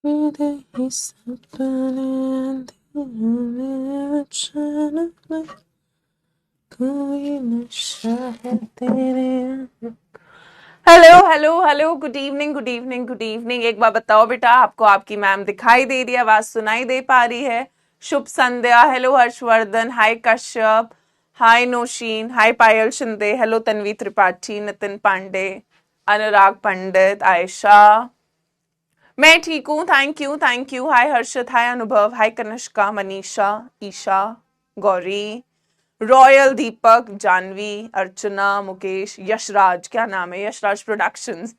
मेरे ही सपने अंधेरे में अचानक कोई नशा है तेरे। Hello hello hello, good evening good evening good evening. एक बार बताओ बेटा, आपको आपकी मैम दिखाई दे रही है, आवाज सुनाई दे पा रही है? शुभ संध्या। हेलो हर्षवर्धन, हाय कश्यप, हाय नौशीन, हाय पायल शिंदे, हेलो तन्वी त्रिपाठी, नितिन पांडे, अनुराग पंडित, आयशा। मैं ठीक हूँ, थैंक यू। हाय हर्षित, हाय अनुभव, हाय कनिष्का, मनीषा, ईशा, गौरी, रॉयल, दीपक, जानवी, अर्चना, मुकेश, यशराज। क्या नाम है? यशराज प्रोडक्शंस।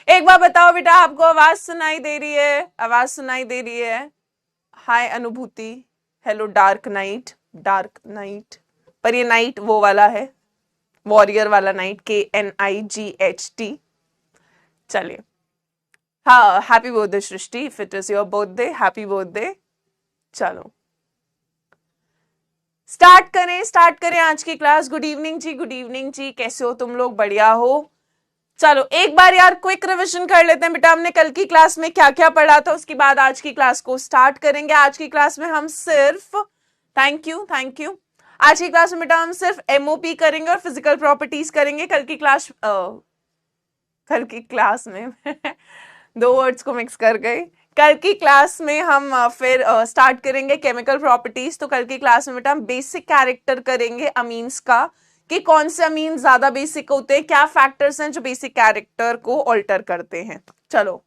एक बार बताओ बेटा, आपको आवाज सुनाई दे रही है? आवाज सुनाई दे रही है? हाय अनुभूति, hello dark night, dark night, पर ये नाइट वो वाला है, वॉरियर वाला नाइट, KNIGHT। चलिए, हाँ, happy birthday Srishti, if it is your birthday, happy birthday. चलो स्टार्ट करें आज की क्लास। गुड इवनिंग जी, गुड इवनिंग जी, कैसे हो तुम लोग? बढ़िया हो? चलो एक बार यार क्विक रिवीजन कर लेते हैं बेटा, हमने कल की क्लास में क्या क्या पढ़ा था, उसके बाद आज की क्लास को स्टार्ट करेंगे। आज की क्लास में हम सिर्फ, थैंक यू, आज की क्लास में बेटा हम सिर्फ MOP करेंगे और फिजिकल प्रॉपर्टीज करेंगे। कल की क्लास में दो वर्ड्स को मिक्स कर गए। कल की क्लास में हम फिर स्टार्ट करेंगे केमिकल प्रॉपर्टीज। तो कल की क्लास में बेटा हम बेसिक कैरेक्टर करेंगे अमीन्स का, कि कौन से अमीन ज्यादा बेसिक होते हैं, क्या फैक्टर्स हैं जो बेसिक कैरेक्टर को ऑल्टर करते हैं। चलो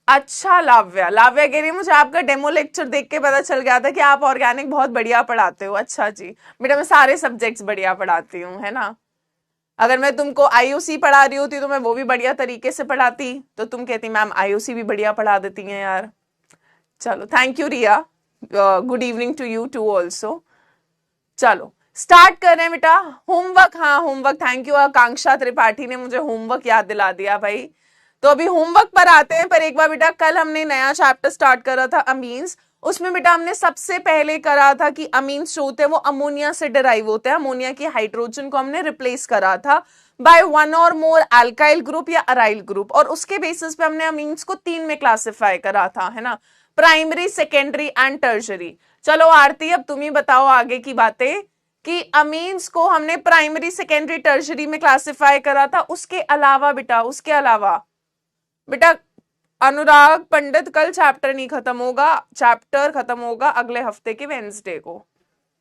अच्छा, लाव्या कह रही है मुझे आपका डेमो लेक्चर देख के पता चल गया था कि आप ऑर्गेनिक बहुत बढ़िया पढ़ाते हो। अच्छा जी बेटा, मैं सारे सब्जेक्ट्स बढ़िया पढ़ाती हूँ, है ना। अगर मैं तुमको IOC पढ़ा रही होती तो मैं वो भी बढ़िया तरीके से पढ़ाती, तो तुम कहती मैम IOC भी बढ़िया पढ़ा देती हैं यार। चलो thank you Riya, good evening to you too also. चलो स्टार्ट कर रहे हैं बेटा। होमवर्क, हाँ homework, thank you Akanksha Tripathi ने मुझे होमवर्क याद दिला दिया भाई। तो अभी होमवर्क पर आते हैं, पर एक बार बेटा कल हमने नया चैप्टर स्टार्ट करा था अमीन्स। उसमें बेटा हमने सबसे पहले करा था कि अमीन्स जो होते हैं वो अमोनिया से डिराइव होते हैं। अमोनिया की हाइड्रोजन को हमने रिप्लेस करा था बाय वन और मोर अल्काइल ग्रुप या अराइल ग्रुप, और उसके बेसिस पे हमने अमीन्स को 3 में क्लासिफाई करा था, है ना, प्राइमरी, सेकेंडरी एंड टर्शरी। चलो आरती अब तुम ही बताओ आगे की बातें, कि अमीन्स को हमने प्राइमरी, सेकेंडरी, टर्शरी में क्लासिफाई करा था। उसके अलावा बेटा अनुराग पंडित कल चैप्टर नहीं खत्म होगा, चैप्टर खत्म होगा अगले हफ्ते के वेंसडे को।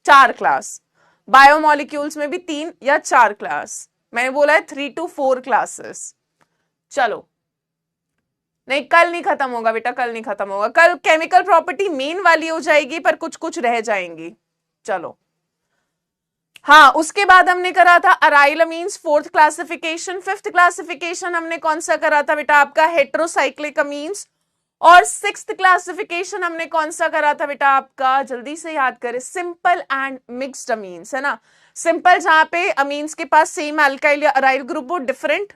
4 क्लास, बायोमोलिक्यूल्स में भी 3 या 4 क्लास, मैंने बोला है 3 to 4 क्लासेस। चलो नहीं, कल नहीं खत्म होगा बेटा, कल नहीं खत्म होगा। कल केमिकल प्रॉपर्टी मेन वाली हो जाएगी, पर कुछ कुछ रह जाएंगी। चलो हाँ, उसके बाद हमने करा था aryl amines 4th classification. 5th classification हमने कौन सा करा था बेटा? आपका हेट्रोसाइक्लिक अमीन्स। और 6th क्लासिफिकेशन हमने कौन सा करा था बेटा? आपका जल्दी से याद करें, सिंपल एंड मिक्स्ड अमीन्स, है ना। सिंपल जहां पे अमीन्स के पास सेम अल्काइल या अराइल ग्रुप हो, डिफरेंट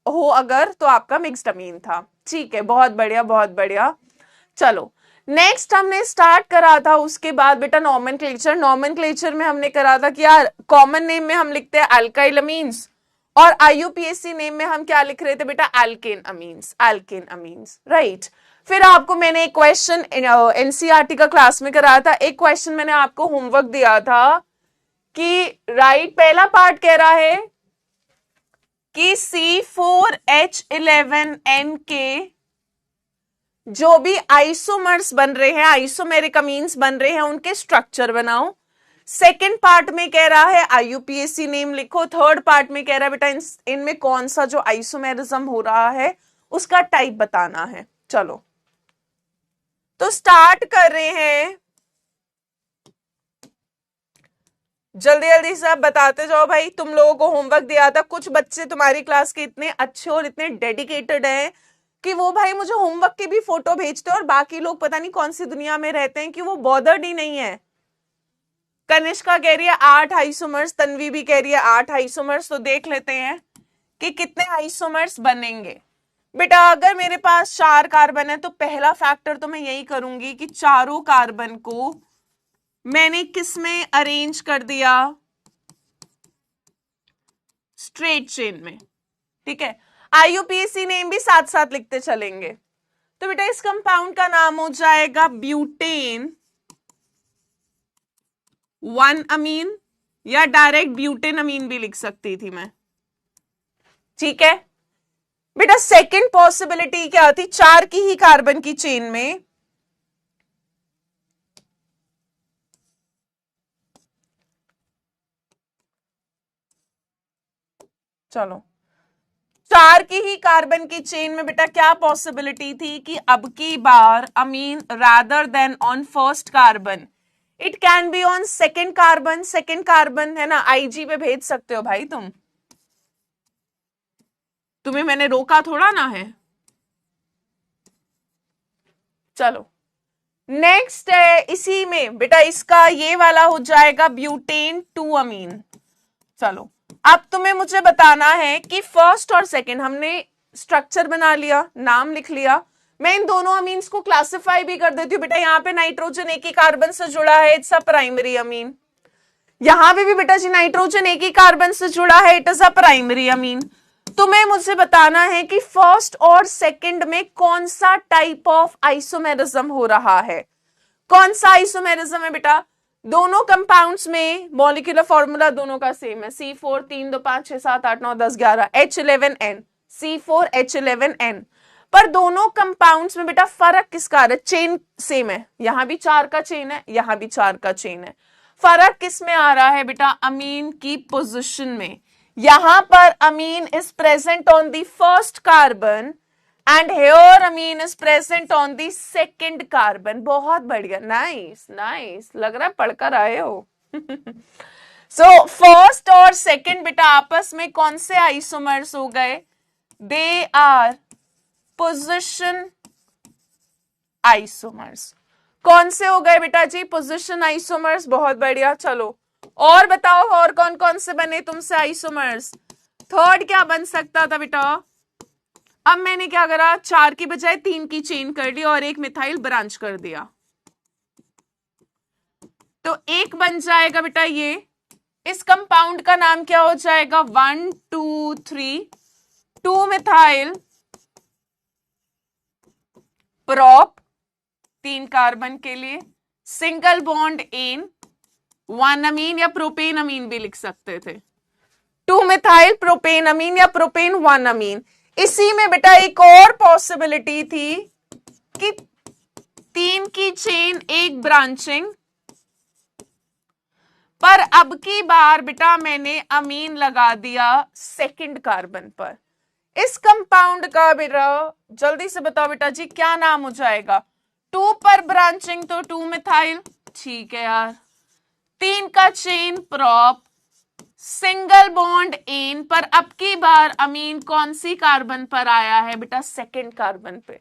हो अगर, तो आपका मिक्स्ड अमीन था। ठीक है, बहुत बढ़िया बहुत बढ़िया। चलो नेक्स्ट हमने स्टार्ट करा था उसके बाद बेटा नॉमेनक्लेचर में हमने करा था कि यार कॉमन नेम में हम लिखते हैं अल्काइल अमीन्स, और IUPAC नेम में हम क्या लिख रहे थे बेटा? Alkane amines, right. फिर आपको मैंने एक क्वेश्चन NCERT का क्लास में कराया था, एक क्वेश्चन मैंने आपको होमवर्क दिया था कि राइट, पहला पार्ट कह रहा है कि C4H11N के जो भी आइसोमर्स बन रहे हैं, आइसोमेरिक अमीन्स बन रहे हैं, उनके स्ट्रक्चर बनाओ। सेकेंड पार्ट में कह रहा है IUPAC नेम लिखो। थर्ड पार्ट में कह रहा है बेटा इनमें कौन सा जो आइसोमेरिज्म हो रहा है उसका टाइप बताना है। चलो तो स्टार्ट कर रहे हैं, जल्दी जल्दी से आप बताते जाओ भाई। तुम लोगों को होमवर्क दिया था, कुछ बच्चे तुम्हारी क्लास के इतने अच्छे और इतने डेडिकेटेड हैं कि वो भाई मुझे होमवर्क की भी फोटो भेजते हैं, और बाकी लोग पता नहीं कौन सी दुनिया में रहते हैं कि वो बॉदर्ड ही नहीं है। कनिष्का कह रही है 8 आइसोमर्स, तन्वी भी कह रही है 8 आइसोमर्स। तो देख लेते हैं कि कितने आइसोमर्स बनेंगे। बेटा अगर मेरे पास 4 कार्बन है तो पहला फैक्टर तो मैं यही करूंगी कि चारों कार्बन को मैंने किस में अरेंज कर दिया? स्ट्रेट चेन में, ठीक है। IUPAC नेम भी साथ साथ लिखते चलेंगे। तो बेटा इस कंपाउंड का नाम हो जाएगा ब्यूटेन 1 अमीन, या डायरेक्ट ब्यूटेन अमीन भी लिख सकती थी मैं। ठीक है बेटा, सेकंड पॉसिबिलिटी क्या थी, 4 की ही कार्बन की चेन में चलो 4 की ही कार्बन की चेन में बेटा क्या पॉसिबिलिटी थी कि अब की बार amine rather than on first carbon it can be on second carbon. Second carbon है ना, आईजी पे भेज सकते हो भाई तुम, तुम्हें मैंने रोका थोड़ा ना है। चलो नेक्स्ट है, इसी में बेटा इसका ये वाला हो जाएगा ब्यूटेन 2 अमीन। चलो अब तुम्हें मुझे बताना है कि फर्स्ट और सेकंड, हमने स्ट्रक्चर बना लिया, नाम लिख लिया, मैं इन दोनों अमीन्स को क्लासिफाई भी कर देती हूँ। बेटा यहाँ पे नाइट्रोजन एक ही कार्बन से जुड़ा है, इट्स अ प्राइमरी अमीन। यहां पे भी बेटा जी नाइट्रोजन एक ही कार्बन से जुड़ा है, it is a primary amine. तुम्हें मुझे बताना है कि फर्स्ट और सेकंड में कौन सा टाइप ऑफ आइसोमेरिज्म हो रहा है। कौन सा आइसोमेरिज्म है बेटा, दोनों कंपाउंड्स में मॉलिक्यूलर फॉर्मूला दोनों का सेम है, C4 3 2 5 6 7 8 9 10 11 H11N, C4H11N। पर दोनों कंपाउंड्स में बेटा फर्क किसका आ रहा है, चेन सेम है, यहां भी 4 का चेन है, यहां भी 4 का चेन है। फर्क किस में आ रहा है बेटा, अमीन की पोजीशन में। यहां पर amine is present on the first carbon and here amine is present on the second carbon. बहुत बढ़िया, नाइस नाइस, लग रहा है पढ़कर आए हो। सो फर्स्ट और सेकंड बेटा आपस में कौन से आइसोमर्स हो गए, दे आर पोजीशन आइसोमर्स। कौन से हो गए बेटा जी, पोजीशन आइसोमर्स। बहुत बढ़िया, चलो और बताओ और कौन कौन से बने तुमसे आइसोमर्स। थर्ड क्या बन सकता था बेटा, अब मैंने क्या करा, 4 की बजाय 3 की चेन कर ली और एक मिथाइल ब्रांच कर दिया, तो एक बन जाएगा बेटा ये। इस कंपाउंड का नाम क्या हो जाएगा, 1 2 3 2 मिथाइल प्रोप 3 कार्बन के लिए, सिंगल बॉन्ड एन 1 अमीन, या प्रोपेन अमीन भी लिख सकते थे, 2 मिथाइल प्रोपेन अमीन या प्रोपेन 1 अमीन। इसी में बेटा एक और पॉसिबिलिटी थी कि 3 की चेन एक ब्रांचिंग, पर अब की बार बेटा मैंने अमीन लगा दिया सेकंड कार्बन पर। इस कंपाउंड का बेटा जल्दी से बताओ बेटा जी क्या नाम हो जाएगा, 2 पर ब्रांचिंग तो 2 मिथाइल, ठीक है यार, 3 का chain prop, single bond N, पर अब की बार अमीन कौन सी कार्बन पर आया है बेटा, सेकंड कार्बन पे।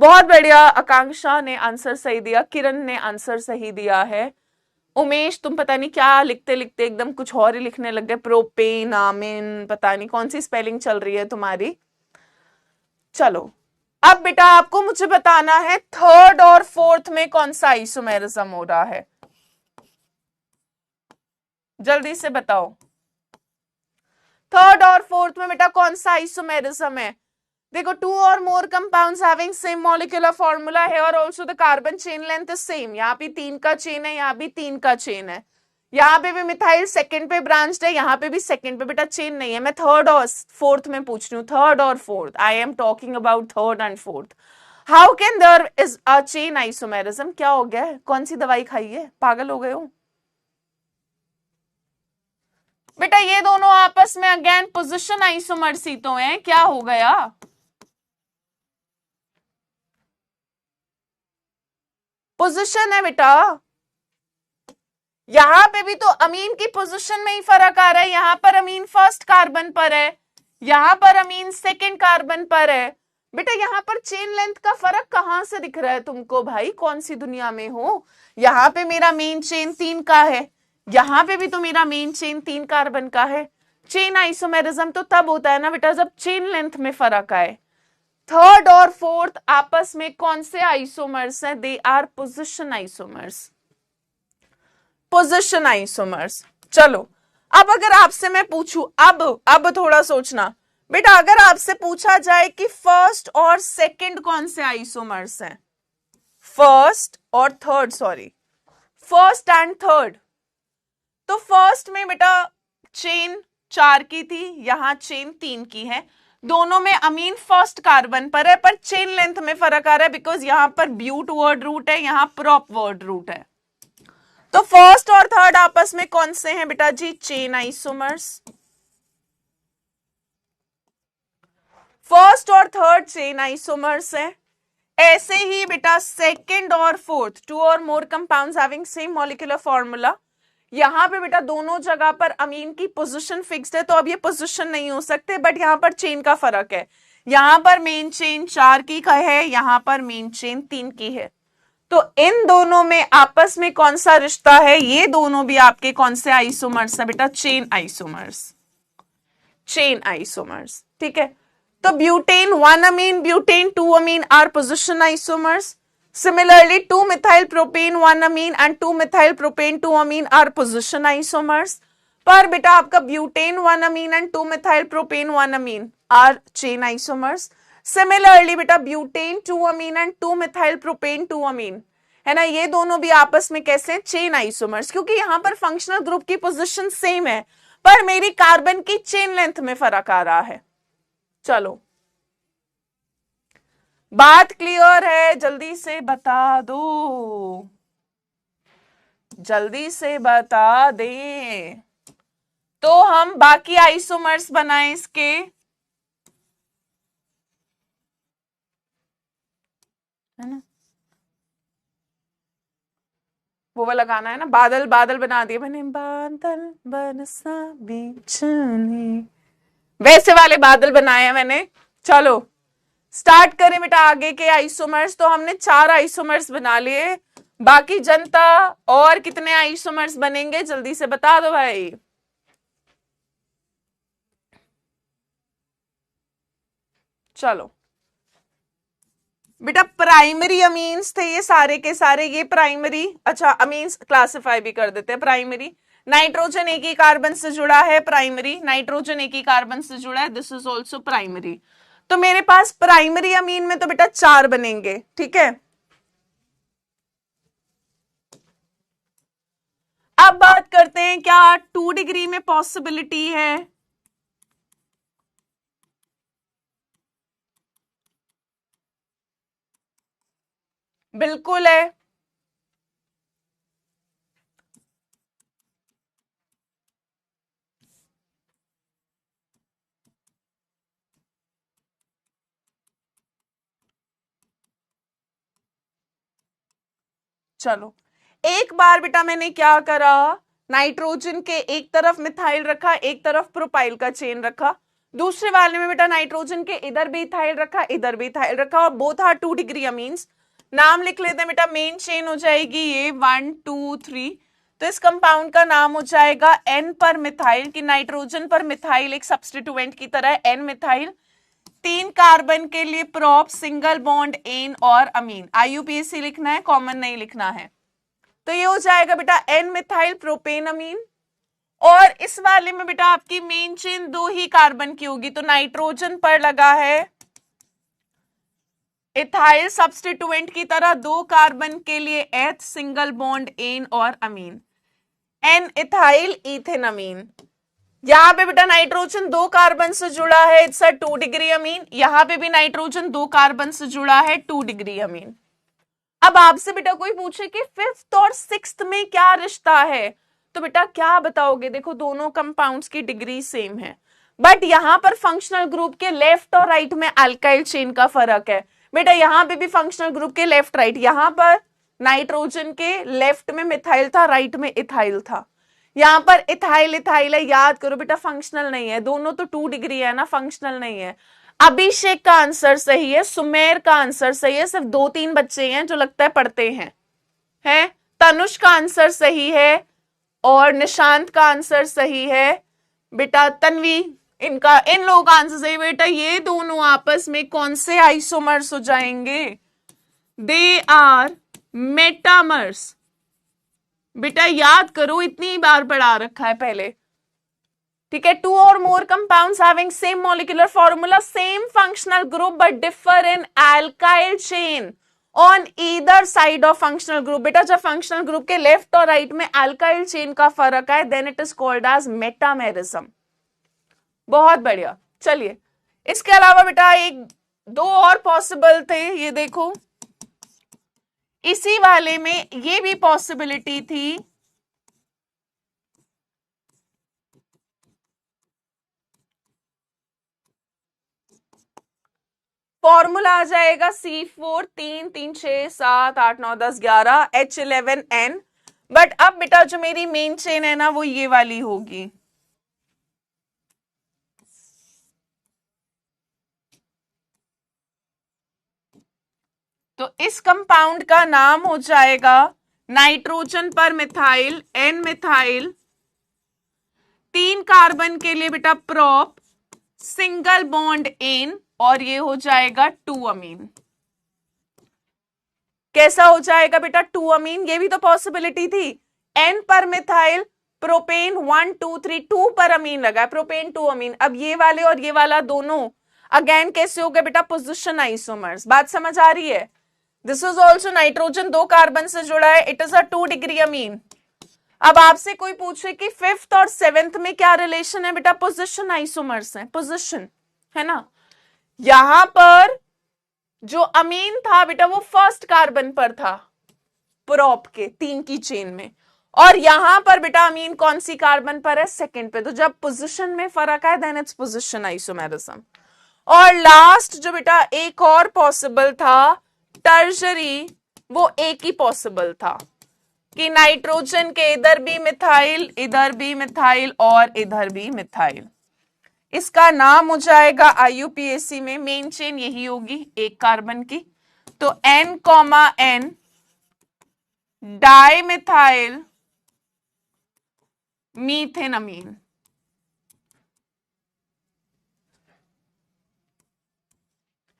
बहुत बढ़िया, आकांक्षा ने आंसर सही दिया, किरण ने आंसर सही दिया है। उमेश तुम पता नहीं क्या लिखते लिखते एकदम कुछ और ही लिखने लग गए, प्रोपेन आमीन, पता नहीं कौन सी स्पेलिंग चल रही है तुम्हारी। चलो अब बेटा आपको मुझे बताना है थर्ड और फोर्थ में कौन सा आइसोमेरिज्म हो रहा है, जल्दी से बताओ। थर्ड और फोर्थ में बेटा कौन सा आइसोमेरिज्म है, देखो 2 or more compounds having same molecular formula, here also the carbon chain length is same। यहाँ भी 3 का चेन है, यहाँ भी 3 का चेन है, यहाँ पे भी मिथाइल सेकंड पे ब्रांच्ड है, यहाँ पे भी सेकंड पे बेटा चेन नहीं है। मैं थर्ड और फोर्थ में पूछ रही हूँ, थर्ड और fourth, I am talking about third and fourth. How can there is a chain isomerism, क्या हो गया है, कौन सी दवाई खाई है, पागल हो गए हो बेटा। ये दोनों आपस में अगेन पोजीशन आइसोमर्स ही तो हैं, क्या हो गया, पोजीशन है बेटा। यहां पे भी तो अमीन की पोजीशन में ही फर्क आ रहा है, यहां पर अमीन फर्स्ट कार्बन पर है, यहां पर अमीन सेकंड कार्बन पर है। बेटा यहाँ पर चेन लेंथ का फर्क कहां से दिख रहा है तुमको भाई, कौन सी दुनिया में हो। यहां पे मेरा मेन चेन 3 का है, यहां पे भी तो मेरा मेन चेन 3 कार्बन का है। चेन आइसोमेरिज्म तो तब होता है ना बेटा जब चेन लेंथ में फर्क आए। थर्ड और फोर्थ आपस में कौन से आइसोमर्स हैं, they are position isomers, position isomers. चलो अब अगर आपसे मैं पूछूं, अब थोड़ा सोचना बेटा अगर आपसे पूछा जाए कि फर्स्ट और सेकंड कौन से आइसोमर्स हैं, फर्स्ट और third, sorry first and third, तो फर्स्ट में बेटा चेन 4 की थी, यहां चेन 3 की है, दोनों में अमीन फर्स्ट कार्बन पर है, पर चेन लेंथ में फर्क आ रहा है बिकॉज यहां पर ब्यूट वर्ड रूट है, यहां प्रॉप वर्ड रूट है। तो फर्स्ट और थर्ड आपस में कौन से हैं बेटा जी, चेन आइसोमर्स। फर्स्ट और थर्ड चेन आइसोमर्स हैं। ऐसे ही बेटा सेकंड और fourth, two or more compounds having same molecular formula, यहां पे बेटा दोनों जगह पर अमीन की पोजीशन फिक्स्ड है, तो अब ये पोजीशन नहीं हो सकते, बट यहां पर चेन का फर्क है, यहां पर मेन चेन 4 की का है, यहां पर मेन चेन 3 की है। तो इन दोनों में आपस में कौन सा रिश्ता है, ये दोनों भी आपके कौन से आइसोमर्स है बेटा, चेन आइसोमर्स, चेन आइसोमर्स, ठीक है। तो butane 1 amine, butane 2 amine are position isomers. Similarly, 2-methyl propane 1 amine and 2-methyl propane 2 amine are position isomers. पर बेटा आपका butane 1 amine and 2-methyl propane 1 amine are chain isomers. Similarly बेटा butane 2 amine and 2-methyl propane 2 amine है ना, ये दोनों भी आपस में कैसे हैं, चेन आइसोमर्स, क्योंकि यहां पर फंक्शनल ग्रुप की पोजीशन सेम है, पर मेरी कार्बन की चेन लेंथ में फर्क आ रहा है। चलो बात क्लियर है, जल्दी से बता दो, जल्दी से बता दें तो हम बाकी आइसोमर्स बनाएं इसके। है ना, वो वाला गाना है ना, बादल बादल बना दिए मैंने, बादल बरसा बिछने, वैसे वाले बादल बनाए हैं मैंने। चलो स्टार्ट करें बेटा आगे के आइसोमर्स। तो हमने 4 आइसोमर्स बना लिए, बाकी जनता और कितने आइसोमर्स बनेंगे जल्दी से बता दो भाई। चलो बेटा प्राइमरी अमीन्स थे ये सारे के सारे, ये प्राइमरी, अच्छा अमीन्स क्लासिफाई भी कर देते हैं प्राइमरी। नाइट्रोजन एक ही कार्बन से जुड़ा है, प्राइमरी, नाइट्रोजन एक ही कार्बन से जुड़ा है, दिस इज ऑल्सो प्राइमरी। तो मेरे पास प्राइमरी अमीन में तो बेटा 4 बनेंगे, ठीक है। अब बात करते हैं क्या 2 डिग्री में पॉसिबिलिटी है, बिल्कुल है। चलो एक बार बेटा मैंने क्या करा, नाइट्रोजन के एक तरफ मिथाइल रखा, एक तरफ प्रोपाइल का चेन रखा, दूसरे वाले में बेटा नाइट्रोजन के इधर भी इथाइल रखा, इधर भी इथाइल रखा, और बोथ आर 2 डिग्री अमीन्स। नाम लिख लेते हैं बेटा, मेन चेन हो जाएगी ये 1 2 3, तो इस कंपाउंड का नाम हो जाएगा एन पर मिथाइल, कि नाइट्रोजन पर मिथाइल एक सब्स्टिट्यूएंट की तरह एन मिथाइल। 3 कार्बन के लिए प्रोप, सिंगल बॉन्ड एन और अमीन, आईयूपीएसी लिखना है, कॉमन नहीं लिखना है। तो ये हो जाएगा बेटा एन मिथाइल प्रोपेन अमीन। और इस वाले में बेटा आपकी मेन चेन 2 ही कार्बन की होगी, तो नाइट्रोजन पर लगा है इथाइल सब्स्टिट्यूएंट की तरह 2 कार्बन के लिए एथ, सिंगल बॉन्ड एन और अमीन, एन इथाइल इथेन अमीन। यहां पे बेटा नाइट्रोजन 2 कार्बन से जुड़ा है, इट्स अ 2 डिग्री अमीन, यहां पे भी नाइट्रोजन 2 कार्बन से जुड़ा है, 2 डिग्री अमीन। अब आपसे बेटा कोई पूछे कि 5th और 6th में क्या रिश्ता है, तो बेटा क्या बताओगे, देखो दोनों कंपाउंड्स की डिग्री सेम है, बट यहां पर फंक्शनल ग्रुप के लेफ्ट और राइट में अल्काइल चेन का फर्क है। बेटा यहां पे भी फंक्शनल ग्रुप के लेफ्ट राइट, यहां पर नाइट्रोजन के लेफ्ट में मिथाइल था, राइट में इथाइल था, यहां पर इथाइल इथाइल है, याद करो बेटा फंक्शनल नहीं है, दोनों तो 2 डिग्री है ना, फंक्शनल नहीं है। अभिषेक का आंसर सही है, सुमेर का आंसर सही है, सिर्फ 2-3 बच्चे हैं जो लगता है पढ़ते हैं। तनुष का आंसर सही है और निशांत का आंसर सही है, बेटा तन्वी, इनका इन लोगों का आंसर सही। बेटा ये दोनों आपस में कौन से आइसोमर्स हो जाएंगे, दे आर मेटामर्स। बेटा याद करो, इतनी बार पढ़ा रखा है पहले, ठीक है, two or more compounds having same molecular formula, same functional group but differ in alkyl chain on either side of functional group. बेटा जब फंक्शनल ग्रुप के लेफ्ट और राइट में एल्काइल चेन का फर्क है, then it is called as metamerism. बहुत बढ़िया। चलिए, इसके अलावा बेटा एक दो और पॉसिबल थे, ये देखो इसी वाले में ये भी पॉसिबिलिटी थी, फॉर्मूला आ जाएगा C4 3 3 6 7 8 9 10 11 H11N। बट अब बेटा जो मेरी मेन चेन है ना वो ये वाली होगी। तो इस कंपाउंड का नाम हो जाएगा नाइट्रोजन पर मिथाइल एन मिथाइल, 3 कार्बन के लिए बेटा प्रोप, सिंगल बॉन्ड एन, और ये हो जाएगा 2 अमीन। कैसा हो जाएगा बेटा 2 अमीन? ये भी तो पॉसिबिलिटी थी। एन पर मिथाइल प्रोपेन 1 2 3 2 पर अमीन लगा, प्रोपेन 2 अमीन। अब ये वाले और ये वाला दोनों अगेन कैसे हो गए बेटा? Position isomers. बात समझ आ रही है? This is also nitrogen 2 carbon से जुड़ा है, it is a 2 degree amine. अब आपसे कोई पूछे कि 5th और 7th में क्या रिलेशन है बेटा? पोजिशन आइसोमर्स है, पोजिशन है ना। यहां पर जो अमीन था बेटा वो फर्स्ट कार्बन पर था प्रोप के 3 की चेन में, और यहां पर बेटा अमीन कौन सी कार्बन पर है? सेकंड पे। तो जब पोजीशन में फर्क है देन इट्स पोजीशन आइसोमेरिज्म। और लास्ट जो बेटा एक और पॉसिबल था टर्शरी, वो एक ही पॉसिबल था कि नाइट्रोजन के इधर भी मिथाइल, इधर भी मिथाइल और इधर भी मिथाइल। इसका नाम हो जाएगा आईयूपीएसी में मेन चेन यही होगी एक कार्बन की। तो N, N डाइमिथाइल मीथेनमीन,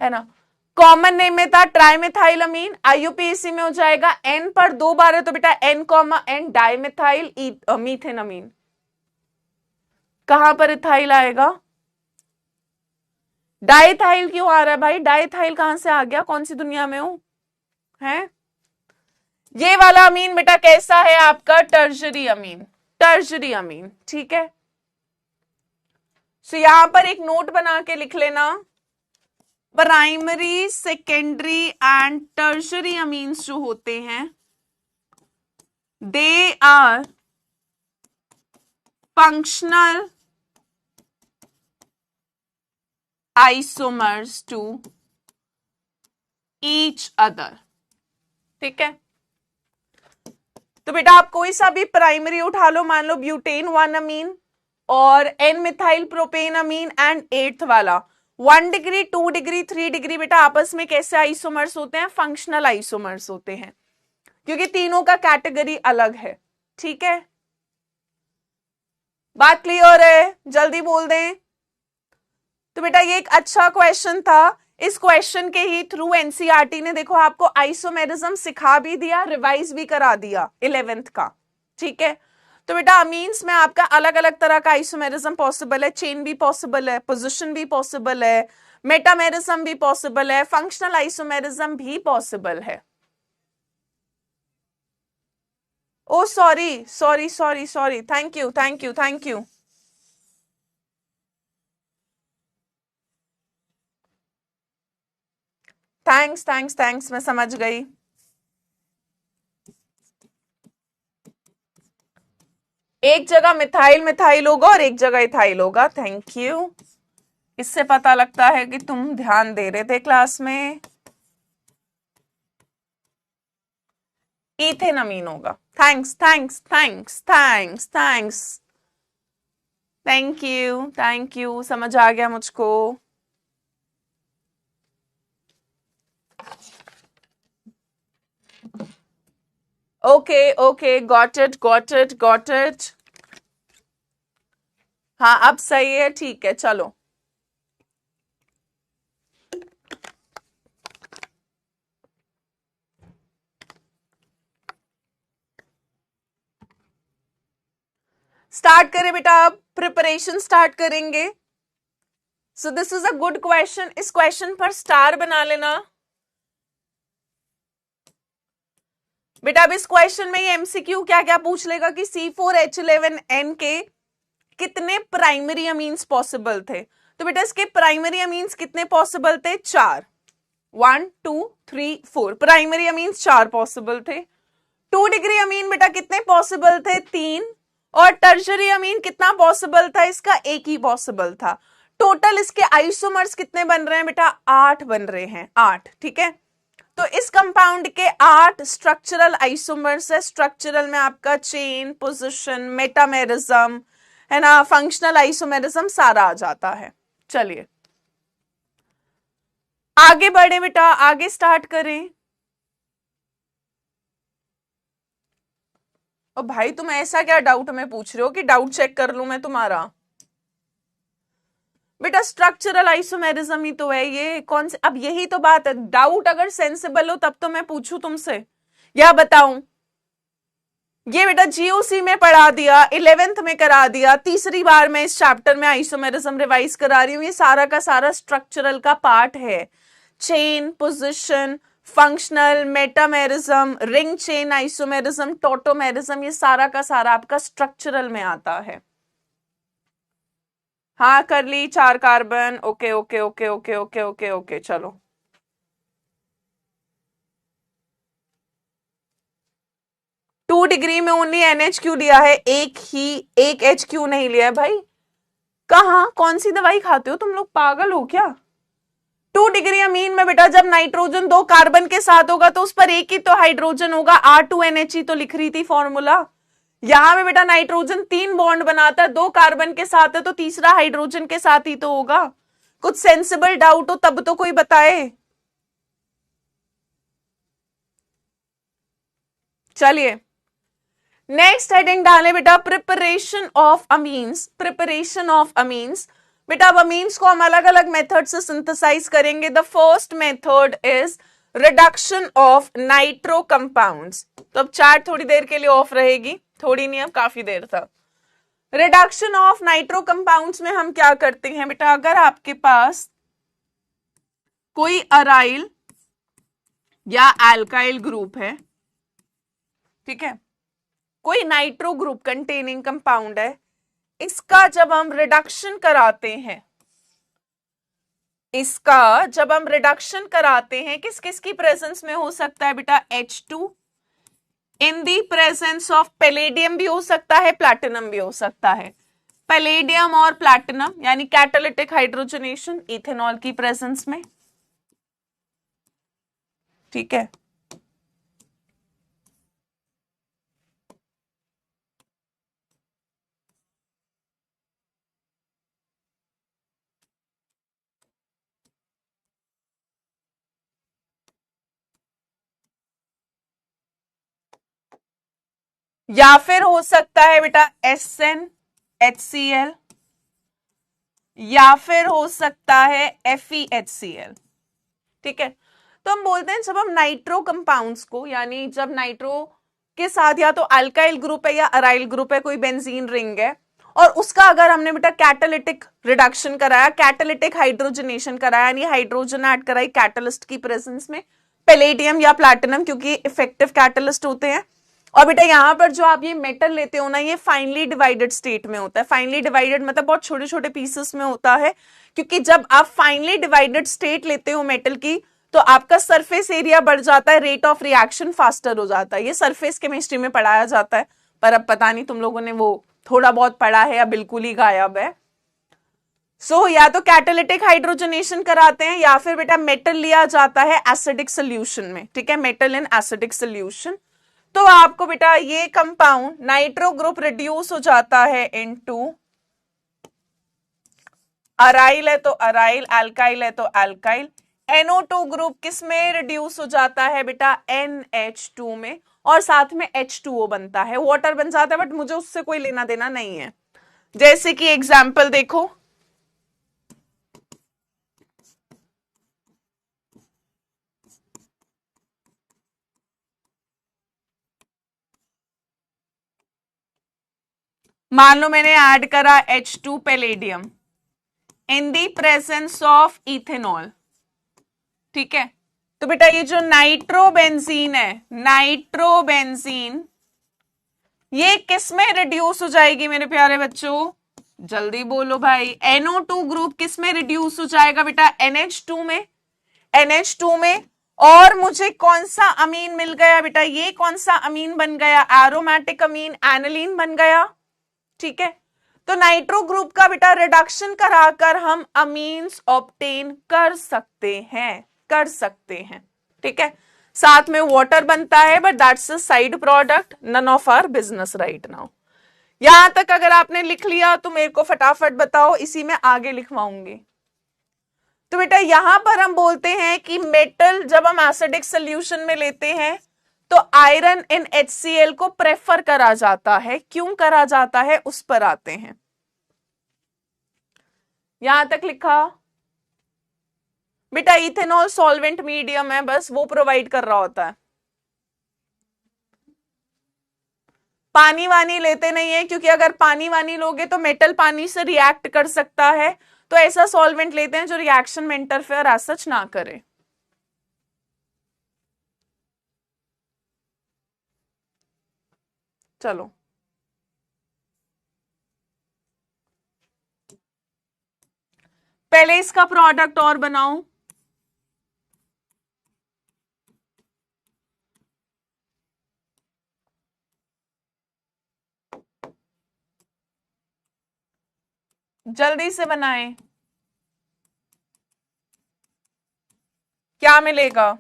है ना। कॉमन नेम में था ट्राइमिथाइल अमीन, आईयूपीएसी में हो जाएगा N पर 2 बार है तो बेटा N, N डाइमिथाइल मीथेनमीन। कहां पर इथाइल आएगा? डाइथाइल क्यों आ रहा है भाई? डाइथाइल कहां से आ गया? कौन सी दुनिया में हूं? है ये वाला अमीन बेटा कैसा है आपका? टर्शरी अमीन, टर्शरी अमीन। ठीक है, सो यहां पर एक नोट बना के लिख लेना, primary secondary and tertiary amines जो होते हैं they are functional isomers to each other. ठीक है, तो बेटा आप कोई सा भी प्राइमरी उठा लो, मान लो ब्यूटेन 1 अमीन और N methyl propane amine and 8th वाला 1 डिग्री 2 डिग्री 3 डिग्री बेटा आपस में कैसे आइसोमर्स होते हैं? फंक्शनल आइसोमर्स होते हैं, क्योंकि तीनों का कैटेगरी अलग है। ठीक है, बात क्लियर है? जल्दी बोल दें। तो बेटा ये एक अच्छा क्वेश्चन था, इस क्वेश्चन के ही थ्रू एनसीईआरटी ने देखो आपको आइसोमेरिज्म सिखा भी दिया, रिवाइज भी करा दिया 11th का। ठीक है, तो बेटा अमीन्स में आपका अलग अलग तरह का आइसोमेरिज्म पॉसिबल है, चेन भी पॉसिबल है, पोजीशन भी पॉसिबल है, मेटामेरिज्म भी पॉसिबल है, फंक्शनल आइसोमेरिज्म भी पॉसिबल है। Oh sorry sorry sorry sorry, thank you thank you thank you. Thanks thanks thanks, मैं समझ गई। एक जगह मिथाइल मिथाइल होगा और एक जगह इथाइल होगा। थैंक यू, इससे पता लगता है कि तुम ध्यान दे रहे थे क्लास में। इथेनमीन होगा। Thanks thanks thanks thanks thanks, thank you, समझ आ गया मुझको। Okay okay, got it got it got it. हाँ अब सही है, ठीक है चलो। स्टार्ट करें बेटा, अब प्रिपरेशन स्टार्ट करेंगे। So this is a good question, इस क्वेश्चन पर स्टार बना लेना बेटा। अब इस क्वेश्चन में ये एमसीक्यू क्या क्या पूछ लेगा कि C4H11N के कितने प्राइमरी अमीन्स पॉसिबल थे। तो बेटा इसके प्राइमरी अमीन्स कितने पॉसिबल थे, 4, 1 2 3 4 प्राइमरी अमीन्स 4 पॉसिबल थे। 2 डिग्री अमीन बेटा कितने पॉसिबल थे, 3, और टर्शरी अमीन कितना पॉसिबल था, इसका एक ही पॉसिबल था। टोटल इसके आइसोमर्स कितने बन रहे हैं बेटा, 8 बन रहे हैं, 8, ठीक है। तो इस कंपाउंड के 8 स्ट्रक्चरल आइसोमर्स है। स्ट्रक्चरल में आपका चेन, पोजीशन, मेटामेरिज्म है ना, फंक्शनल आइसोमेरिज्म सारा आ जाता है। चलिए आगे बढ़े बेटा, आगे स्टार्ट करें। और भाई तुम ऐसा क्या डाउट में पूछ रहे हो कि डाउट चेक कर लूं मैं तुम्हारा। बेटा स्ट्रक्चरल आइसोमेरिज्म ही तो है ये, कौन से, अब यही तो बात है, डाउट अगर सेंसिबल हो तब तो मैं पूछूं तुमसे या बताऊं। ये बेटा जीओसी में पढ़ा दिया, 11th में करा दिया, तीसरी बार मैं इस चैप्टर में आइसोमेरिज्म रिवाइज करा रही हूं। ये सारा का सारा स्ट्रक्चरल का पार्ट है। Chain, position, functional, metamerism, ring chain isomerism, tautomerism, ये सारा का सारा आपका स्ट्रक्चरल में आता है। हाँ कर ली, 4 carbon, okay okay okay okay okay okay okay, चलो। टू डिग्री में ओनली NH क्यों लिया है, एक ही, एक H क्यों नहीं लिया है भाई। कहा, कौन सी दवाई खाते हो तुम लोग, पागल हो क्या। 2 डिग्री अमीन में बेटा जब नाइट्रोजन 2 कार्बन के साथ होगा तो उस पर एक ही तो हाइड्रोजन होगा, R2NH ही तो लिख रही थी फॉर्मूला। यहां में बेटा नाइट्रोजन 3 बॉन्ड बनाता है, 2 कार्बन के साथ है तो तीसरा हाइड्रोजन के साथ ही तो होगा। कुछ सेंसिबल डाउट हो तब तो कोई बताए। चलिए नेक्स्ट हेडिंग डालें बेटा, preparation of amines. Preparation of amines बेटा, अब अमीन्स को हम अलग अलग मेथड से सिंथेसाइज करेंगे। The first method is reduction of nitro compounds. तो अब चार्ट थोड़ी देर के लिए ऑफ रहेगी, थोड़ी नहीं अब काफी देर तक। रिडक्शन ऑफ नाइट्रो कंपाउंड्स में हम क्या करते हैं बेटा, अगर आपके पास कोई अराइल या एल्काइल ग्रुप है, ठीक है, कोई नाइट्रो ग्रुप कंटेनिंग कंपाउंड है, इसका जब हम रिडक्शन कराते हैं, इसका जब हम रिडक्शन कराते हैं, किस किस की प्रेजेंस में हो सकता है बेटा, H2, in the presence of palladium भी हो सकता है, प्लैटिनम भी हो सकता है। पैलेडियम और प्लैटिनम यानी कैटालिटिक हाइड्रोजनेशन इथेनॉल की प्रेजेंस में, ठीक है। या फिर हो सकता है बेटा SnHCl, या फिर हो सकता है FeHCl, ठीक है। तो हम बोलते हैं जब हम नाइट्रो कंपाउंड्स को, यानी जब नाइट्रो के साथ या तो अल्काइल ग्रुप है या अराइल ग्रुप है, कोई बेंजीन रिंग है, और उसका अगर हमने बेटा कैटालिटिक रिडक्शन कराया, कैटालिटिक हाइड्रोजनेशन कराया, यानी हाइड्रोजन ऐड कराई कैटलिस्ट की प्रेजेंस में, पैलेडियम या प्लैटिनम क्योंकि इफेक्टिव कैटलिस्ट होते हैं। और बेटा यहां पर जो आप ये मेटल लेते हो ना, ये फाइनली डिवाइडेड स्टेट में होता है। फाइनली डिवाइडेड मतलब बहुत छोटे छोटे पीसेस में होता है, क्योंकि जब आप फाइनली डिवाइडेड स्टेट लेते हो मेटल की तो आपका सरफेस एरिया बढ़ जाता है, रेट ऑफ रिएक्शन फास्टर हो जाता है। ये सरफेस केमिस्ट्री में पढ़ाया जाता है, पर अब पता नहीं तुम लोगों ने वो थोड़ा बहुत पढ़ा है या बिल्कुल ही गायब है। सो या तो कैटालिटिक हाइड्रोजनेशन कराते हैं या फिर बेटा मेटल लिया जाता है एसिडिक सोल्यूशन में, ठीक है, मेटल इन एसिडिक सोल्यूशन। तो आपको बेटा ये कंपाउंड नाइट्रो ग्रुप रिड्यूस हो जाता है इनटू, अराइल है तो अराइल, अल्काइल है तो अल्काइल। NO2 ग्रुप किस में रिड्यूस हो जाता है बेटा, NH2 में, और साथ में H2O बनता है, वाटर बन जाता है, बट मुझे उससे कोई लेना देना नहीं है। जैसे कि एग्जाम्पल देखो, मान लो मैंने ऐड करा H2 palladium in the presence of ethanol, ठीक है। तो बेटा ये जो नाइट्रोबेंजीन है, नाइट्रोबेंजीन, ये किस में रिड्यूस हो जाएगी मेरे प्यारे बच्चों? जल्दी बोलो भाई। NO2 ग्रुप किस में रिड्यूस हो जाएगा बेटा? NH2 में, NH2 में। और मुझे कौन सा अमीन मिल गया बेटा? ये कौन सा अमीन बन गया? एरोमेटिक अमीन, एनिलीन बन गया, ठीक है। तो नाइट्रो ग्रुप का बेटा रिडक्शन कराकर हम अमीन्स ऑब्टेन कर सकते हैं, कर सकते हैं, ठीक है। साथ में वाटर बनता है, but that's a side product, none of our business right now. यहां तक अगर आपने लिख लिया तो मेरे को फटाफट बताओ, इसी में आगे लिखवाऊंगी। तो बेटा यहां पर हम बोलते हैं कि मेटल जब हम एसिडिक सोल्यूशन में लेते हैं तो आयरन इन HCl को प्रेफर करा जाता है। क्यों करा जाता है उस पर आते हैं। यहां तक लिखा बेटा? इथेनॉल सॉल्वेंट मीडियम है, बस वो प्रोवाइड कर रहा होता है। पानी वानी लेते नहीं है, क्योंकि अगर पानी वानी लोगे तो मेटल पानी से रिएक्ट कर सकता है, तो ऐसा सॉल्वेंट लेते हैं जो रिएक्शन में इंटरफेयर एज सच ना करे। चलो पहले इसका प्रोडक्ट और बनाऊं। जल्दी से बनाएं। क्या मिलेगा?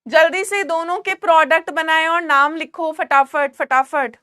जल्दी से दोनों के प्रोडक्ट बनाएं और नाम लिखो फटाफट फटाफट।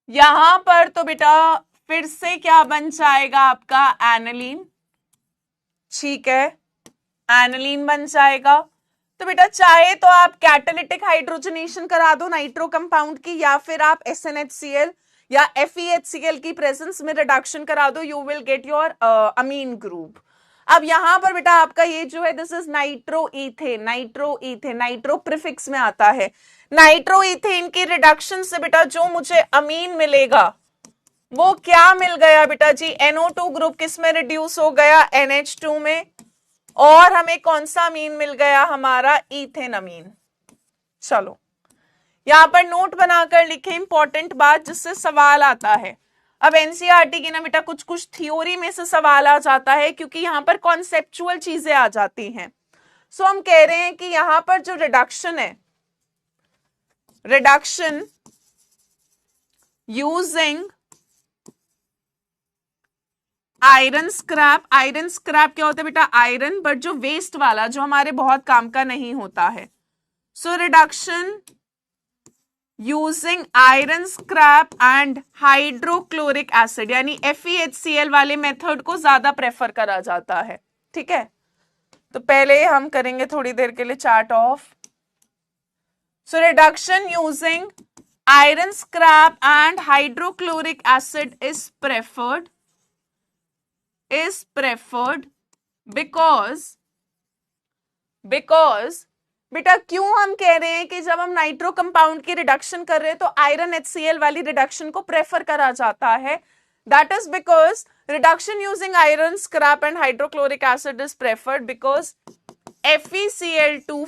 यहां पर तो बेटा फिर से क्या बन जाएगा आपका? एनिलीन, ठीक है, एनिलीन बन जाएगा। तो बेटा चाहे तो आप कैटालिटिक हाइड्रोजनेशन करा दो नाइट्रो कंपाउंड की, या फिर आप SNHCl या FeHCl की प्रेजेंस में रिडक्शन करा दो, you will get your amine group. अब यहां पर बेटा आपका ये जो है this is nitro ethane, nitro ethane, nitro prefix में आता है। नाइट्रो इथेन की रिडक्शन से बेटा जो मुझे अमीन मिलेगा वो क्या मिल गया बेटा जी? NO2 ग्रुप किस में रिड्यूस हो गया? NH2 में। और हमें कौन सा अमीन मिल गया? हमारा इथेन अमीन। चलो यहां पर नोट बनाकर लिखे इंपॉर्टेंट बात जिससे सवाल आता है। अब एनसीईआरटी की ना बेटा कुछ कुछ थ्योरी में से सवाल आ जाता है, क्योंकि यहां पर कॉन्सेप्चुअल चीजें आ जाती हैं। सो हम कह रहे हैं कि यहां पर जो रिडक्शन है, reduction using iron scrap. Iron scrap क्या होता है बेटा? आयरन, बट जो वेस्ट वाला, जो हमारे बहुत काम का नहीं होता है। So reduction using iron scrap and hydrochloric acid, यानी FeHCl वाले मेथड को ज्यादा प्रेफर करा जाता है, ठीक है। तो पहले हम करेंगे थोड़ी देर के लिए chart of. So reduction using iron scrap and hydrochloric acid is preferred because बेटा क्यों हम कह रहे हैं कि जब हम नाइट्रो कंपाउंड की रिडक्शन कर रहे हैं तो आयरन HCl वाली रिडक्शन को प्रेफर करा जाता है? That is because reduction using iron scrap and hydrochloric acid is preferred because FeCl2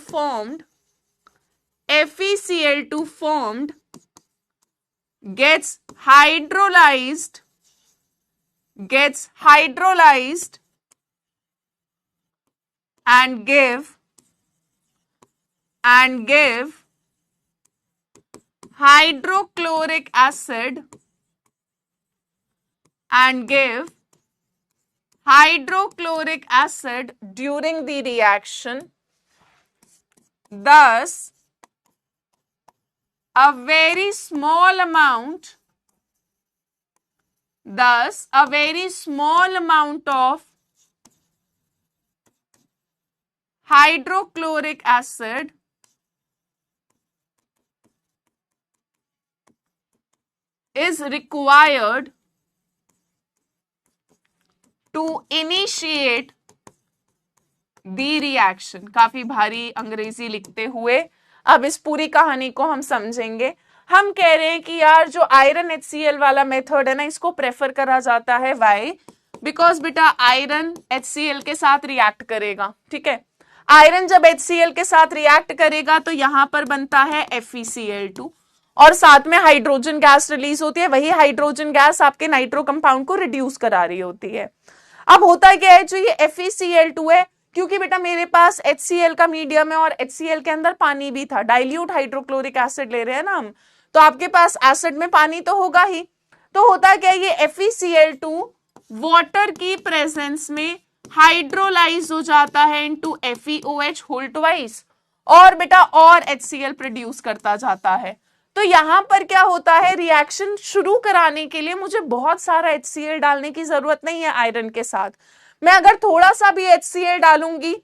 formed gets hydrolyzed and give hydrochloric acid and give hydrochloric acid during the reaction. Thus, a very small amount of hydrochloric acid is required to initiate the reaction. काफी भारी अंग्रेजी लिखते हुए अब इस पूरी कहानी को हम समझेंगे. हम कह रहे हैं कि यार जो आयरन HCl वाला मेथड है ना, इसको प्रेफर करा जाता है. वाई? बिकॉज बेटा आयरन HCl के साथ रिएक्ट करेगा. ठीक है, आयरन जब HCl के साथ रिएक्ट करेगा तो यहां पर बनता है FeCl2 और साथ में हाइड्रोजन गैस रिलीज होती है. वही हाइड्रोजन गैस आपके नाइट्रो कंपाउंड को रिड्यूस करा रही होती है. अब होता क्या है, जो ये FeCl2 है, क्योंकि बेटा मेरे पास HCl का मीडियम है और HCl के अंदर पानी भी था, डाइल्यूट हाइड्रोक्लोरिक एसिड ले रहे हैं ना हम, तो आपके पास एसिड में पानी तो होगा ही. तो होता क्या है, ये FeCl2 वाटर की प्रेजेंस में हाइड्रोलाइज हो जाता है इनटू FeOH होल ट्वाइस और बेटा और HCl प्रोड्यूस करता जाता है. तो यहां पर क्या होता है, रिएक्शन शुरू कराने के लिए मुझे बहुत सारा HCl डालने की जरूरत नहीं है. आयरन के साथ मैं अगर थोड़ा सा भी HCl डालूंगी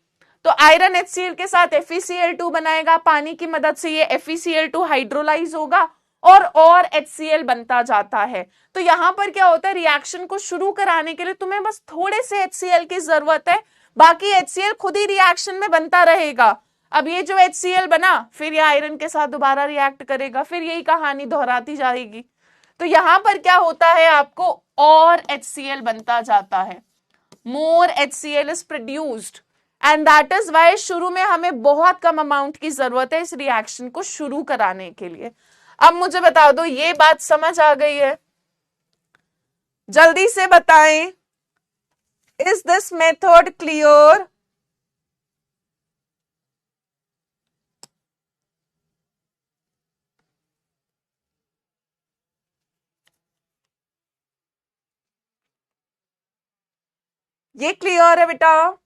तो आयरन HCl के साथ FeCl2 बनाएगा, पानी की मदद से ये FeCl2 हाइड्रोलाइज होगा और HCl बनता जाता है. तो यहां पर क्या होता है, रिएक्शन को शुरू कराने के लिए तुम्हें बस थोड़े से HCl की जरूरत है, बाकी HCl खुद ही रिएक्शन में बनता रहेगा. अब ये जो HCl बना फिर ये आयरन के साथ दोबारा रिएक्ट करेगा, फिर यही कहानी दोहराती जाएगी. तो यहां पर क्या होता है, आपको और HCl बनता जाता है, more HCl is produced and that is why शुरू में हमें बहुत कम अमाउंट की जरूरत है इस रिएक्शन को शुरू कराने के लिए. अब मुझे बता दो, ये बात समझ आ गई है? जल्दी से बताएं, इज दिस मेथड क्लियर? ये क्लियर है बेटा?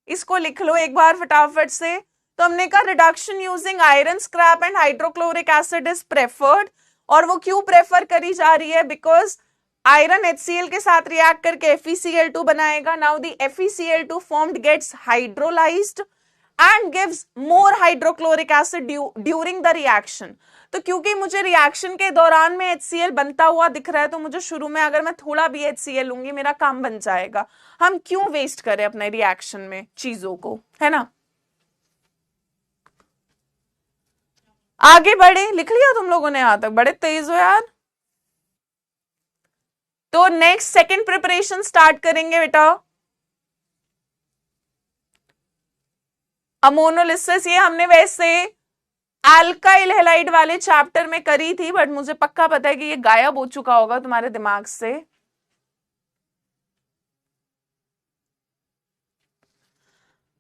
इसको लिख लो एक बार फटाफट से. तो हमने कहा reduction using iron scrap and hydrochloric acid is preferred. और वो क्यों प्रेफर करी जा रही है? बिकॉज आयरन HCl के साथ रिएक्ट करके FeCl2 बनाएगा. Now the FeCl2 formed gets hydrolysed and gives more hydrochloric acid during the reaction. तो क्योंकि मुझे रिएक्शन के दौरान में HCl बनता हुआ दिख रहा है, तो मुझे शुरू में अगर मैं थोड़ा भी HCl लूंगी मेरा काम बन जाएगा. हम क्यों वेस्ट करें अपने रिएक्शन में चीजों को, है ना? आगे बढ़े. लिख लिया तुम लोगों ने यहां तक? बड़े तेज हो यार. तो नेक्स्ट सेकंड प्रिपरेशन स्टार्ट करेंगे बेटा. अमोनोलिसिस ये हमने वैसे अल्काइल हैलाइड वाले चैप्टर में करी थी, बट मुझे पक्का पता है कि ये गायब हो चुका होगा तुम्हारे दिमाग से.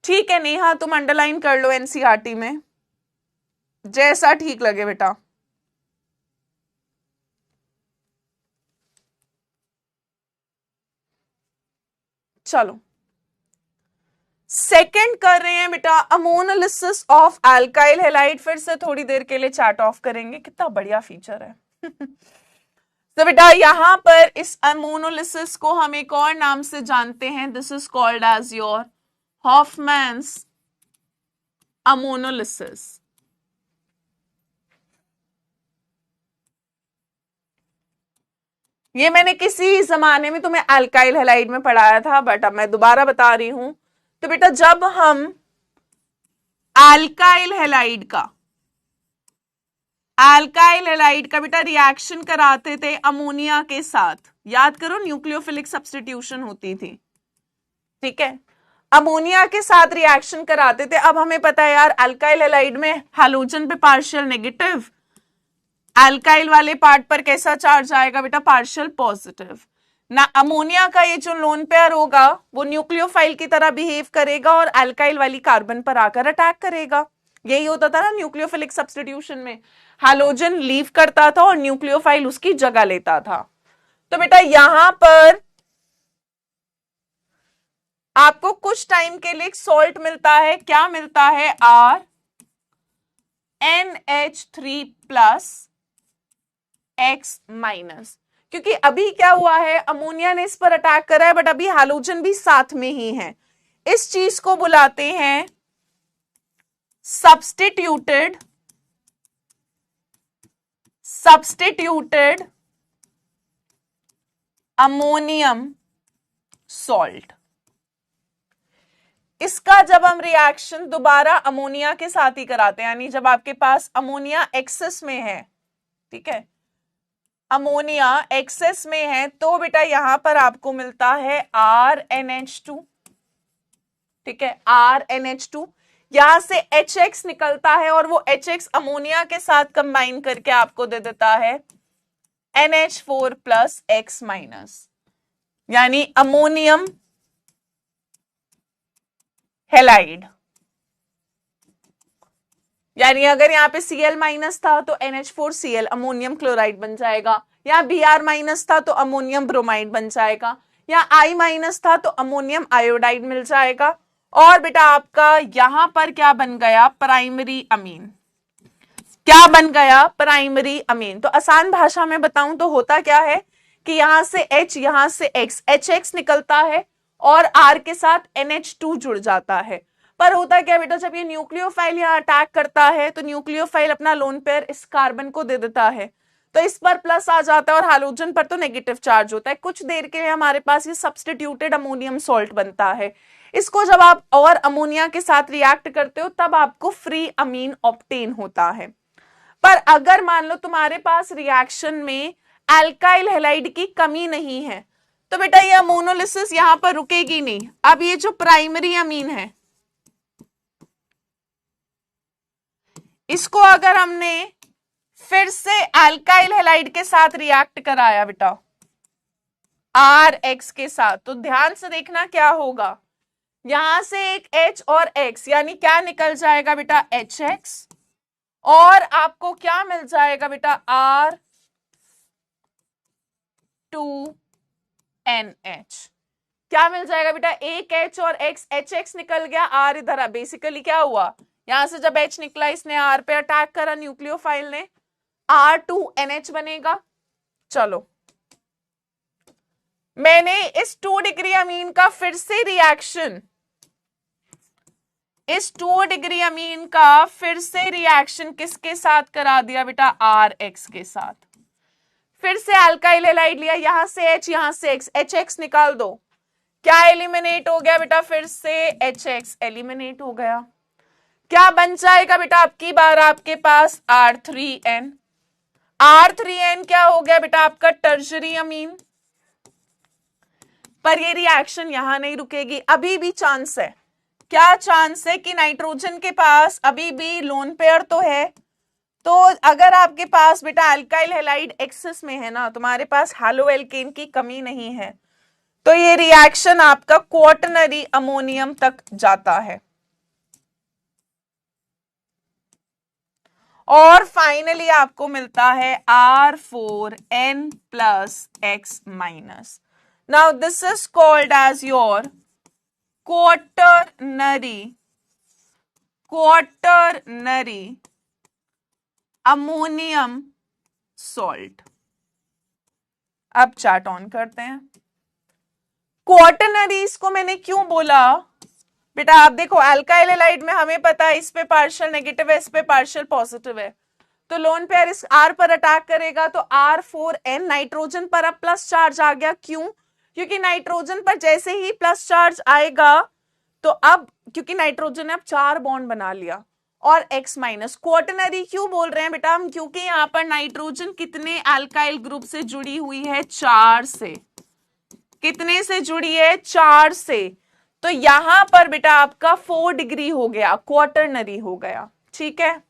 ठीक है नेहा, तुम अंडरलाइन कर लो NCERT में, जैसा ठीक लगे बेटा. चलो सेकंड कर रहे हैं बेटा, अमोनोलिसिस ऑफ अल्काइल हैलाइड. फिर से थोड़ी देर के लिए चैट ऑफ करेंगे, कितना बढ़िया फीचर है. तो बेटा यहां पर इस अमोनोलिसिस को हम एक और नाम से जानते हैं. This is called as your Hofmann's ammonolysis. ये मैंने किसी जमाने में तुम्हें अल्काइल हैलाइड में पढ़ाया था, बट अब मैं दोबारा बता रही हूं. तो बेटा जब हम अल्काइल हैलाइड का बेटा रिएक्शन कराते थे अमोनिया के साथ, याद करो न्यूक्लियोफिलिक सब्स्टिट्यूशन होती थी. ठीक है, अमोनिया के साथ रिएक्शन कराते थे. अब हमें पता है यार अल्काइल हैलाइड में हैलोजन पे पार्शियल नेगेटिव, अल्काइल वाले पार्ट पर कैसा चार्ज आएगा बेटा? Partial positive. ना अमोनिया का ये जो लोन पेयर होगा वो न्यूक्लियोफाइल की तरह बिहेव करेगा और अल्काइल वाली कार्बन पर आकर अटैक करेगा. यही होता था ना न्यूक्लियोफिलिक सब्स्टिट्यूशन में, हैलोजन लीव करता था और न्यूक्लियोफाइल उसकी जगह लेता था. तो बेटा यहां पर आपको कुछ टाइम के लिए एक सॉल्ट मिलता है, क्या मिलता है, are NH3 plus X minus, क्योंकि अभी क्या हुआ है, अमोनिया ने इस पर अटैक करा है, बट अभी हैलोजन भी साथ में ही है। इस चीज को बुलाते हैं सब्स्टिट्यूटेड अमोनियम सॉल्ट। इसका जब हम रिएक्शन दोबारा अमोनिया के साथ ही कराते हैं, यानी जब आपके पास अमोनिया एक्सेस में है, ठीक है, अमोनिया एक्सेस में है, तो बेटा यहां पर आपको मिलता है RNH2, ठीक है, RNH2, यहां से HX निकलता है और वो HX अमोनिया के साथ कंबाइन करके आपको दे देता है NH4 प्लस एक्स माइनस, यानी अमोनियम हेलाइड। यानी अगर यहाँ पे Cl माइनस था तो NH4Cl अमोनियम क्लोराइड बन जाएगा, या Br माइनस था तो अमोनियम ब्रोमाइड बन जाएगा, या I माइनस था तो अमोनियम आयोडाइड मिल जाएगा। और बेटा आपका यहां पर क्या बन गया, प्राइमरी अमीन। क्या बन गया, प्राइमरी अमीन। तो आसान भाषा में बताऊं तो होता क्या है कि यहां से H, यहां से X, HX निकलता है और R के साथ NH2 जुड़ जाता है। पर होता क्या बेटा, जब ये न्यूक्लियोफाइल यहाँ अटैक करता है तो न्यूक्लियोफाइल अपना लोन पेयर इस कार्बन को दे देता है, तो इस पर प्लस आ जाता है और हाइड्रोजन पर तो नेगेटिव चार्ज होता है। कुछ देर के लिए हमारे पास ये सब्स्टिट्यूटेड अमोनियम सॉल्ट बनता है। इसको जब आप और अमोनिया के साथ रिएक्ट करते हो तब आपको फ्री अमीन ऑब्टेन होता है। पर अगर मान लो तुम्हारे पास रिएक्शन में एल्काइल हैलाइड की कमी नहीं है, तो बेटा ये अमोनोलिसिस यहां पर रुकेगी नहीं। अब ये जो प्राइमरी अमीन है, इसको अगर हमने फिर से एल्काइल हैलाइड के साथ रिएक्ट कराया बेटा RX के साथ, तो ध्यान से देखना क्या होगा, यहां से एक H और X, यानी क्या निकल जाएगा बेटा HX, और आपको क्या मिल जाएगा बेटा R2NH। क्या मिल जाएगा बेटा, एक H और X, HX निकल गया, R इधर। बेसिकली क्या हुआ, यहां से जब H निकला इसने R पे अटैक करा न्यूक्लियोफाइल ने, R2NH बनेगा। चलो मैंने इस 2 डिग्री अमीन का फिर से रिएक्शन, इस 2 डिग्री अमीन का फिर से रिएक्शन किसके साथ करा दिया बेटा, RX के साथ। फिर से अल्काइल हैलाइड लिया, यहां से H, यहां से X, HX निकाल दो, क्या एलिमिनेट हो गया बेटा, फिर से HX एलिमिनेट हो गया। क्या बन जाएगा बेटा, आपकी बार आपके पास R3N। R3N क्या हो गया बेटा, आपका टर्शरी अमीन। पर ये रिएक्शन यहां नहीं रुकेगी, अभी भी चांस है। क्या चांस है कि नाइट्रोजन के पास अभी भी लोन पेयर तो है, तो अगर आपके पास बेटा अल्काइल हैलाइड एक्सेस में है ना, तुम्हारे पास हैलो एल्केन की कमी नहीं है, तो ये रिएक्शन आपका क्वाटरनरी अमोनियम तक जाता है। और फाइनली आपको मिलता है R4N plus X minus. Now this is called as your quaternary ammonium salt. अब चार्ट ऑन करते हैं। क्वाटरनरी इसको मैंने क्यों बोला बेटा, आप देखो अल्काइल हैलाइड में हमें पता है इस पे पार्शियल नेगेटिव है, इस पे पार्शियल पॉजिटिव है, तो लोन पेयर इस R पर अटैक करेगा तो R4N, नाइट्रोजन पर अब प्लस चार्ज आ गया। क्यों, क्योंकि नाइट्रोजन पर जैसे ही प्लस चार्ज आएगा तो अब क्योंकि नाइट्रोजन ने अब 4 बॉन्ड बना लिया और X माइनस। क्वाटरनरी क्यों बोल रहे हैं बेटा हम, क्योंकि यहां पर नाइट्रोजन कितने अल्काइल ग्रुप से जुड़ी हुई है, 4 से। कितने से जुड़ी है, 4 से। तो यहां पर बेटा आपका 4 डिग्री हो गया, क्वाटरनरी हो गया, ठीक है।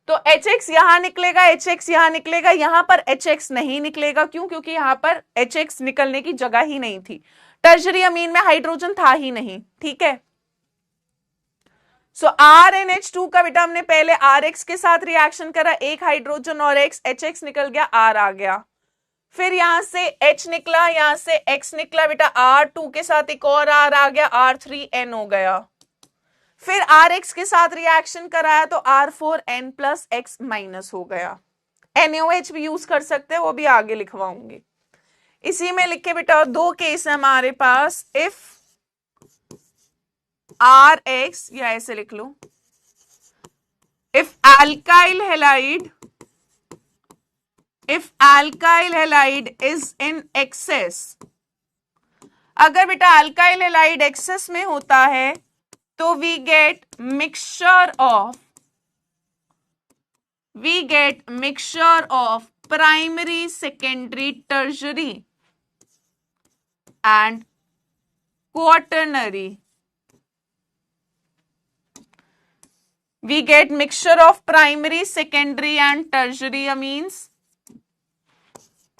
तो HX यहां निकलेगा, HX यहां निकलेगा, यहां पर HX नहीं निकलेगा। क्यों, क्योंकि यहां पर HX निकलने की जगह ही नहीं थी, टर्शरी अमीन में हाइड्रोजन था ही नहीं, ठीक है। सो RNH2 का बेटा हमने पहले RX के साथ रिएक्शन करा, एक हाइड्रोजन और X, HX निकल गया, R आ गया। फिर यहां से H निकला, यहां से X निकला बेटा, R2 के साथ एक और R आ गया, R3N हो गया। फिर RX के साथ रिएक्शन कराया तो R4N प्लस X माइनस हो गया। NaOH भी यूज कर सकते हैं, वो भी आगे लिखवाऊंगी। इसी में लिखे बेटा दो केस है हमारे पास, इफ RX, या ऐसे लिख लो, if alkyl halide is in excess, अगर बेटा अल्काइल हैलाइड एक्सेस में होता है तो we get mixture of primary, secondary, tertiary and quaternary. We get mixture of primary, secondary and tertiary amines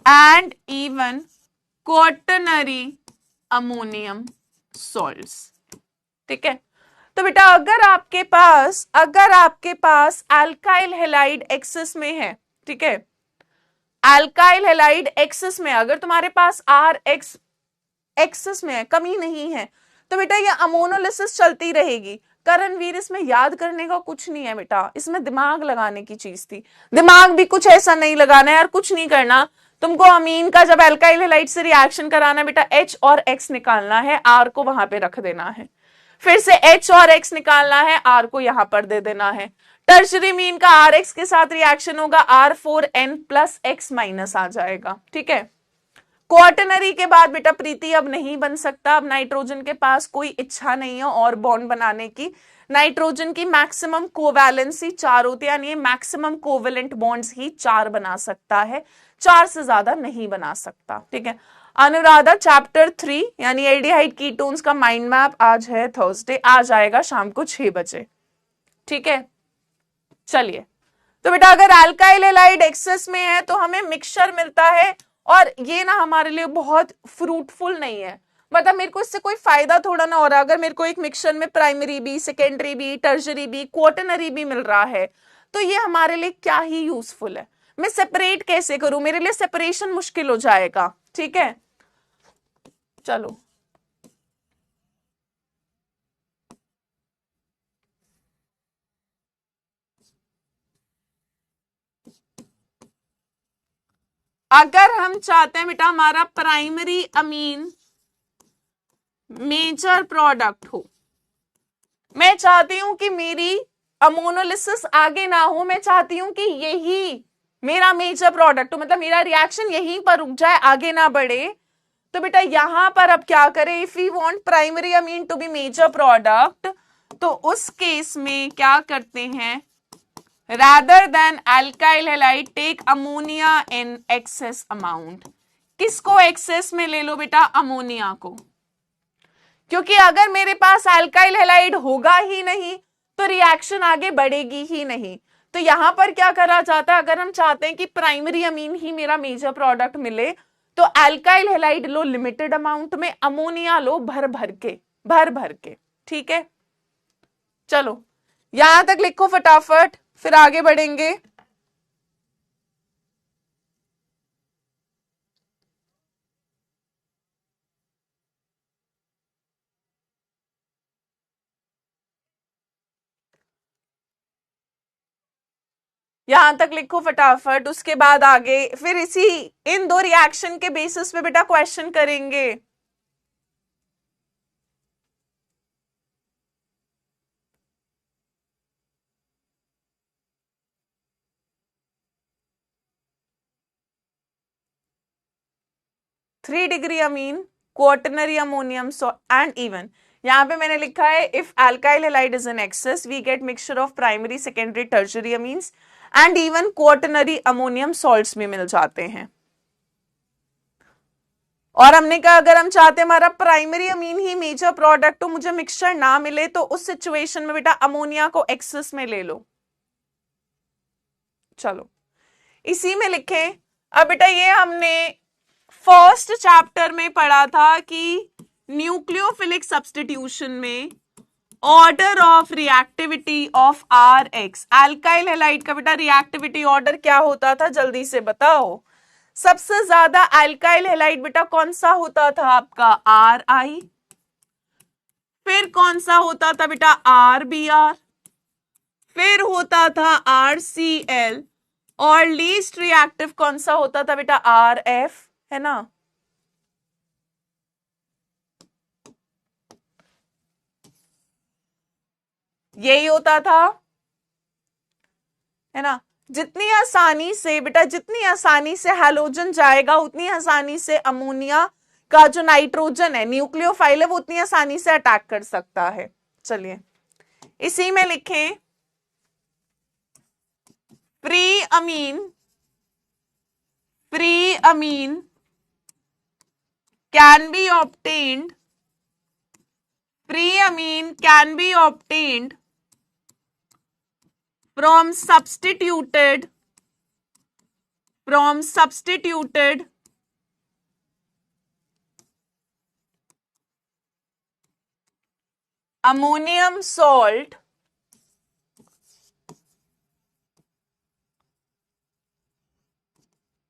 and even quaternary ammonium salts। ठीक है, तो बेटा अगर आपके पास अल्काइल हैलाइड एक्सेस में है, ठीक है, अल्काइल हैलाइड एक्सेस में, अगर तुम्हारे पास RX एक्सेस में है, कमी नहीं है, तो बेटा ये अमोनोलिसिस चलती रहेगी। करणवीर, इसमें याद करने का कुछ नहीं है बेटा, इसमें दिमाग लगाने की चीज थी। दिमाग भी कुछ ऐसा नहीं लगाना है यार, कुछ नहीं करना तुमको। अमीन का जब अल्काइल हैलाइड से रिएक्शन कराना है बेटा, H और X निकालना है, R को वहां पे रख देना है, फिर से H और X निकालना है, R को यहां पर दे देना है। टर्शरी मीन का RX के साथ रिएक्शन होगा, R4N प्लस X माइनस आ जाएगा। ठीक है, क्वाटरनरी के बाद बेटा प्रीति अब नहीं बन सकता, अब नाइट्रोजन के पास कोई इच्छा नहीं है और बॉन्ड बनाने की। नाइट्रोजन की मैक्सिमम कोवैलेंसी 4 होती है, यानी मैक्सिमम कोवेलेंट बॉन्ड्स ही 4 बना सकता है, 4 से ज्यादा नहीं बना सकता। ठीक है, अनुराधा चैप्टर 3 यानी एल्डिहाइड कीटोन्स का माइंड मैप आज है थर्सडे, आ जाएगा शाम को 6 बजे। ठीक है, चलिए, तो बेटा अगर अल्काइल हैलाइड एक्सेस में है तो हमें मिक्सचर मिलता है, और ये ना हमारे लिए बहुत फ्रूटफुल नहीं है। मतलब मेरे को इससे कोई फायदा थोड़ा ना हो रहा। अगर मेरे को एक मिक्सचर में प्राइमरी भी, सेकेंडरी भी, टर्शरी भी, क्वाटरनरी भी मिल रहा है, तो ये हमारे लिए क्या ही यूजफुल है। मैं सेपरेट कैसे करूं, मेरे लिए सेपरेशन मुश्किल हो जाएगा। ठीक है, चलो अगर हम चाहते हैं बेटा हमारा प्राइमरी अमीन मेजर प्रोडक्ट हो, मैं चाहती हूं कि मेरी अमोनोलिसिस आगे ना हो, मैं चाहती हूं कि यही मेरा मेजर प्रोडक्ट हो, मतलब मेरा रिएक्शन यहीं पर रुक जाए, आगे ना बढ़े। तो बेटा यहां पर अब क्या करें, if we want primary amine to be major product, तो उस केस में क्या करते हैं, rather than alkyl halide take ammonia in excess amount। किसको एक्सेस में ले लो बेटा, अमोनिया को, क्योंकि अगर मेरे पास अल्काइल हैलाइड होगा ही नहीं तो रिएक्शन आगे बढ़ेगी ही नहीं। तो यहां पर क्या करा जाता है, अगर हम चाहते हैं कि प्राइमरी अमीन ही मेरा मेजर प्रोडक्ट मिले, तो अल्काइल हैलाइड लो लिमिटेड अमाउंट में, अमोनिया लो भर भर के। ठीक है, चलो यहां तक लिखो फटाफट, फिर आगे बढ़ेंगे। यहां तक लिखो फटाफट, उसके बाद आगे फिर इसी इन दो रिएक्शन के बेसिस पे बेटा क्वेश्चन करेंगे। Three degree amine, quaternary ammonium and even, यहां पे मैंने लिखा है if alkyl halide is in excess we get mixture of primary, secondary, tertiary amines and even quaternary ammonium salts भी मिल जाते हैं। और हमने कहा अगर हम चाहते हैं हमारा प्राइमरी अमीन ही मेजर प्रोडक्ट हो, मुझे मिक्सचर ना मिले, तो उस सिचुएशन में बेटा अमोनिया को एक्सेस में ले लो। चलो इसी में लिखें। अब बेटा ये हमने फर्स्ट चैप्टर में पढ़ा था कि न्यूक्लियोफिलिक सब्स्टिट्यूशन में order of reactivity of RX, alkyl halide का बेटा रिएक्टिविटी ऑर्डर क्या होता था, जल्दी से बताओ। सबसे ज्यादा अल्काइल हैलाइड बेटा कौन सा होता था आपका? RI। फिर कौन सा होता था बेटा? RBr। फिर होता था RCl। और लीस्ट रिएक्टिव कौन सा होता था बेटा? RF, है ना? यही होता था, है ना? जितनी आसानी से बेटा, जितनी आसानी से हैलोजन जाएगा उतनी आसानी से अमोनिया का जो नाइट्रोजन है, न्यूक्लियोफाइल है, वो उतनी आसानी से अटैक कर सकता है। चलिए इसी में लिखें, free amine can be obtained, free amine can be obtained from substituted ammonium salt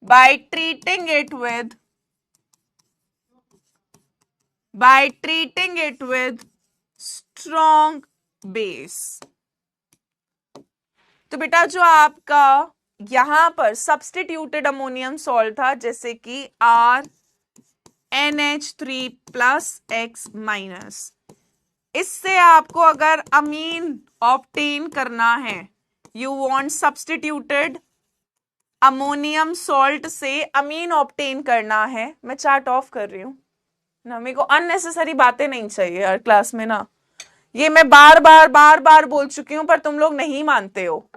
by treating it with strong base। तो बेटा जो आपका यहां पर सब्स्टिट्यूटेड अमोनियम सॉल्ट था, जैसे कि RNH3+X-, इससे आपको अगर अमीन ऑब्टेन करना है, you want substituted ammonium salt से अमीन ऑब्टेन करना है। मैं चार्ट ऑफ कर रही हूं ना, मेरे को अननेसेसरी बातें नहीं चाहिए यार क्लास में ना। ये मैं बार बार बोल चुकी हूं पर तुम लोग नहीं मानते हो।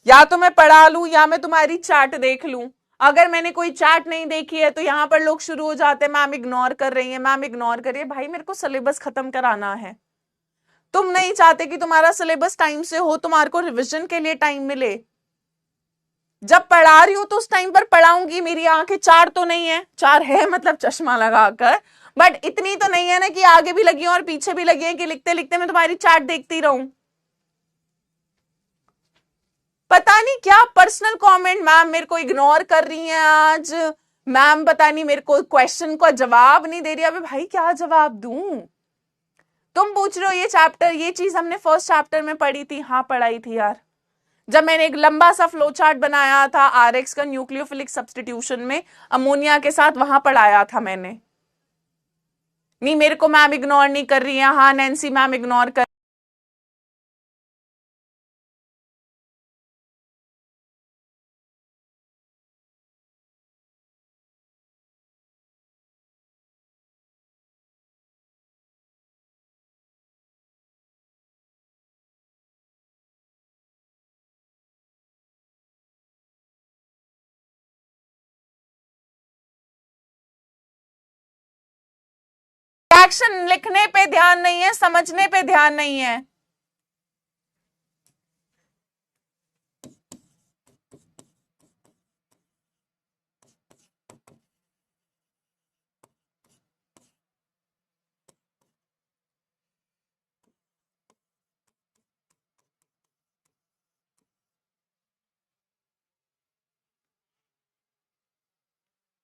या तो मैं पढ़ा लूं या मैं तुम्हारी चार्ट देख लूं। अगर मैंने कोई चार्ट नहीं देखी है तो यहां पर लोग शुरू हो जाते हैं, मैम इग्नोर कर रही है, मैम इग्नोर करिए। भाई मेरे को सिलेबस खत्म कराना है। तुम नहीं चाहते कि तुम्हारा सिलेबस टाइम से हो, तुम्हारे को रिविजन के लिए टाइम मिले। जब पढ़ा रही हूं तो उस टाइम पर पढ़ाऊंगी। मेरी आंखें चार तो नहीं है, चार है मतलब चश्मा लगाकर, बट इतनी तो नहीं है ना कि आगे भी लगी और पीछे भी लगी है कि लिखते लिखते मैं तुम्हारी चार्ट देखती रहूं। पता नहीं क्या पर्सनल कमेंट, मैम मेरे को इग्नोर कर रही हैं आज, मैम पता नहीं मेरे को क्वेश्चन का जवाब नहीं दे रही। अबे भाई क्या जवाब दूं? तुम पूछ रहे हो ये चैप्टर, ये चीज हमने फर्स्ट चैप्टर में पढ़ी थी। हाँ पढ़ाई थी यार, जब मैंने एक लंबा सा फ्लो चार्ट बनाया था आरएक्स का न्यूक्लियोफिलिक सब्स्टिट्यूशन में अमोनिया के साथ, वहां पढ़ाया था मैंने। नहीं मेरे को मैम इग्नोर नहीं कर रही है। हाँ नैन्सी मैम इग्नोर कर। रिएक्शन लिखने पे ध्यान नहीं है, समझने पे ध्यान नहीं है।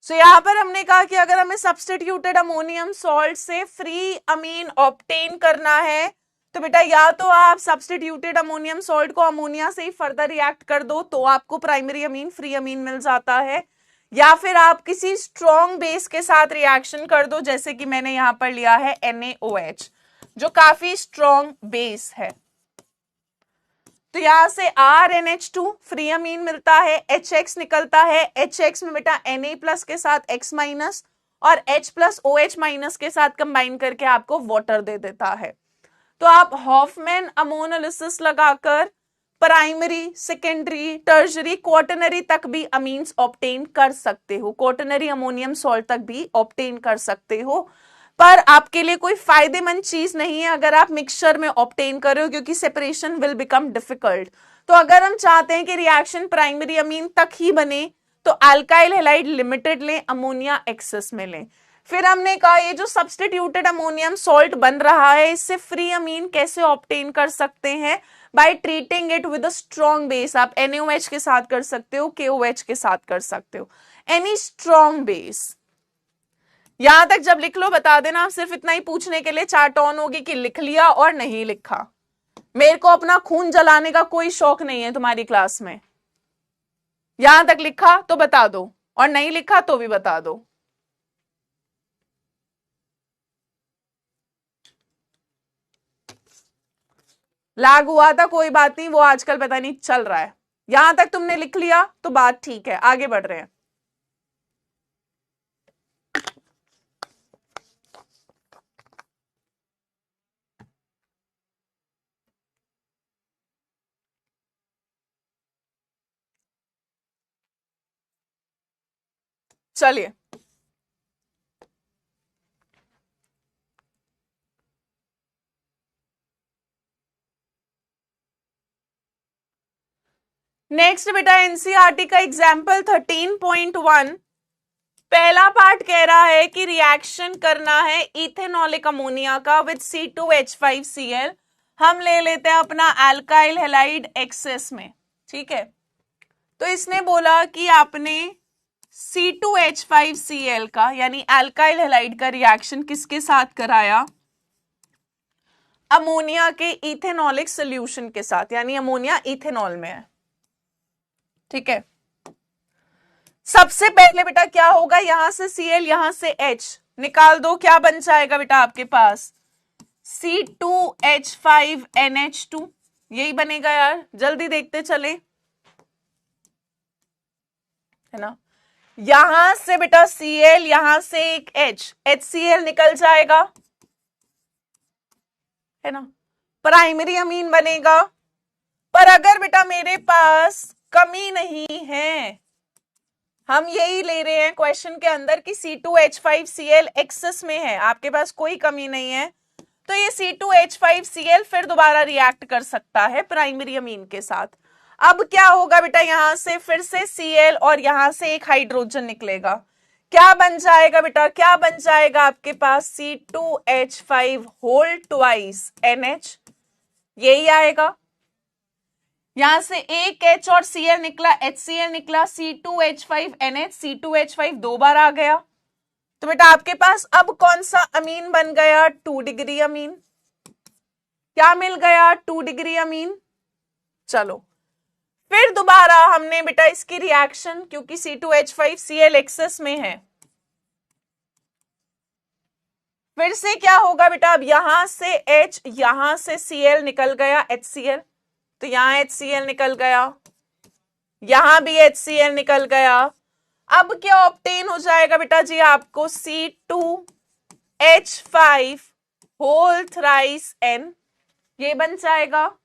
So, यहां पर हमने कहा कि अगर हमें सब्स्टिट्यूटेड अमोनियम सॉल्ट से फ्री अमीन ऑब्टेन करना है तो बेटा या तो आप सब्स्टिट्यूटेड अमोनियम सॉल्ट को अमोनिया से ही फर्दर रिएक्ट कर दो तो आपको प्राइमरी अमीन फ्री अमीन मिल जाता है, या फिर आप किसी स्ट्रॉन्ग बेस के साथ रिएक्शन कर दो, जैसे कि मैंने यहां पर लिया है NaOH जो काफी स्ट्रॉन्ग बेस है। तो यहां से RNH2 फ्री अमीन मिलता है, HX निकलता है, HX में बेटा Na+ के साथ X- और H+OH- के साथ कंबाइन करके आपको वाटर दे देता है। तो आप हॉफमैन अमोनोलिसिस लगाकर प्राइमरी, सेकेंडरी, टर्शरी, क्वार्टनरी तक भी अमीन्स ऑब्टेन कर सकते हो, क्वार्टनरी अमोनियम सॉल्ट तक भी ऑब्टेन कर सकते हो। पर आपके लिए कोई फायदेमंद चीज नहीं है अगर आप मिक्सचर में ऑब्टेन कर रहे हो, क्योंकि सेपरेशन विल बिकम डिफिकल्ट। तो अगर हम चाहते हैं कि रिएक्शन प्राइमरी अमीन तक ही बने तो अल्काइल हैलाइड लिमिटेड लें, अमोनिया एक्सेस में लें। फिर हमने कहा ये जो सब्स्टिट्यूटेड अमोनियम सॉल्ट बन रहा है इससे फ्री अमीन कैसे ऑब्टेन कर सकते हैं? By treating it with a strong base. आप NaOH के साथ कर सकते हो, KOH के साथ कर सकते हो, एनी स्ट्रॉन्ग बेस। यहां तक जब लिख लो बता देना, सिर्फ इतना ही पूछने के लिए चार्ट ऑन होगी कि लिख लिया और नहीं लिखा। मेरे को अपना खून जलाने का कोई शौक नहीं है तुम्हारी क्लास में। यहां तक लिखा तो बता दो और नहीं लिखा तो भी बता दो। लैग हुआ था, कोई बात नहीं, वो आजकल पता नहीं चल रहा है। यहां तक तुमने लिख लिया तो बात ठीक है, आगे बढ़ रहे हैं। चलिए नेक्स्ट बेटा एनसीईआरटी का एग्जाम्पल 13.1। पहला पार्ट कह रहा है कि रिएक्शन करना है इथेनॉलिक अमोनिया का विद C2H5Cl। हम ले लेते हैं अपना अल्काइल हैलाइड एक्सेस में, ठीक है। तो इसने बोला कि आपने C2H5Cl का यानी अल्काइल हैलाइड का रिएक्शन किसके साथ कराया? अमोनिया के इथेनॉलिक सॉल्यूशन के साथ, यानी अमोनिया इथेनॉल में है, ठीक है। सबसे पहले बेटा क्या होगा, यहां से Cl यहां से H निकाल दो, क्या बन जाएगा बेटा आपके पास? C2H5NH2, यही बनेगा यार, जल्दी देखते चले, है ना। यहां से बेटा Cl, यहां से एक H, HCl निकल जाएगा, है ना, प्राइमरी अमीन बनेगा। पर अगर बेटा मेरे पास कमी नहीं है, हम यही ले रहे हैं क्वेश्चन के अंदर कि C2H5Cl एक्सेस में है, आपके पास कोई कमी नहीं है, तो ये C2H5Cl फिर दोबारा रिएक्ट कर सकता है प्राइमरी अमीन के साथ। अब क्या होगा बेटा, यहां से फिर से Cl और यहां से एक हाइड्रोजन निकलेगा, क्या बन जाएगा बेटा, क्या बन जाएगा आपके पास? C2H5 होल ट्वाइस NH, यही आएगा। यहां से एक H और Cl निकला, HCl निकला, C2H5NH, C2H5 दो बार आ गया, तो बेटा आपके पास अब कौन सा अमीन बन गया? 2 डिग्री अमीन। क्या मिल गया? 2 डिग्री अमीन। चलो फिर दोबारा हमने बेटा इसकी रिएक्शन, क्योंकि C2H5Cl एक्सेस में है, फिर से क्या होगा बेटा, अब यहां से H, यहां से Cl निकल गया HCl, तो यहां HCl निकल गया, यहां भी HCl निकल गया। अब क्या ऑब्टेन हो जाएगा बेटा जी आपको? C2H5 होल थ्राइस N, ये बन जाएगा।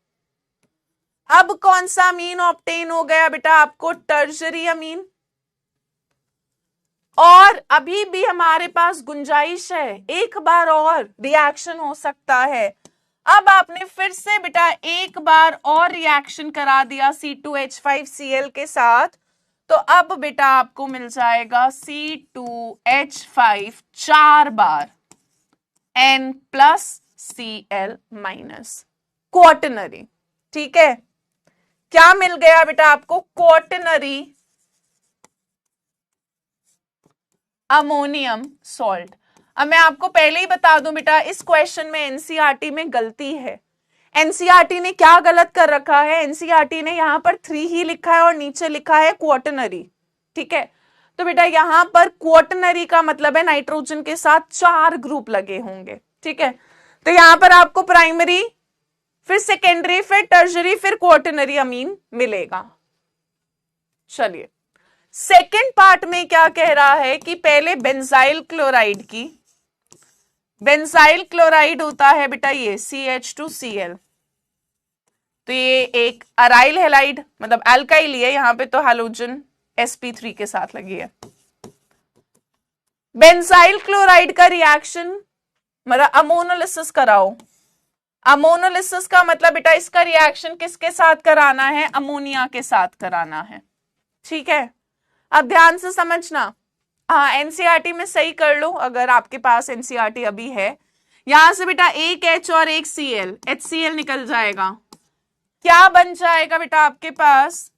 अब कौन सा अमीन ऑब्टेन हो गया बेटा आपको? टर्शरी अमीन। और अभी भी हमारे पास गुंजाइश है, एक बार और रिएक्शन हो सकता है। अब आपने फिर से बेटा एक बार और रिएक्शन करा दिया C2H5Cl के साथ, तो अब बेटा आपको मिल जाएगा C2H5 4 बार N plus Cl minus, quaternary, ठीक है। क्या मिल गया बेटा आपको? Quaternary ammonium salt. अब मैं आपको पहले ही बता दूं बेटा, इस क्वेश्चन में एनसीईआरटी में गलती है। एनसीईआरटी ने क्या गलत कर रखा है? एनसीईआरटी ने यहां पर 3 ही लिखा है और नीचे लिखा है क्वाटरनरी, ठीक है। तो बेटा यहां पर क्वाटरनरी का मतलब है नाइट्रोजन के साथ 4 ग्रुप लगे होंगे, ठीक है। तो यहां पर आपको प्राइमरी, फिर सेकेंडरी, फिर टर्शरी, फिर क्वाटरनरी अमीन मिलेगा। चलिए सेकेंड पार्ट में क्या कह रहा है कि पहले बेंजाइल क्लोराइड की, बेंजाइल क्लोराइड होता है बेटा ये CH2Cl, तो ये एक अराइल हैलाइड मतलब अल्काइल है, यहां पे तो हैलोजन sp3 के साथ लगी है। बेंजाइल क्लोराइड का रिएक्शन मतलब अमोनोलिसिस कराओ। अमोनोलिसिस का मतलब बेटा इसका रिएक्शन किसके साथ कराना है? अमोनिया के साथ कराना है, ठीक है। अब ध्यान से समझना, हाँ एनसीईआरटी में सही कर लो अगर आपके पास एनसीईआरटी अभी है। यहां से बेटा एक H और एक Cl, HCl निकल जाएगा, क्या बन जाएगा बेटा आपके पास?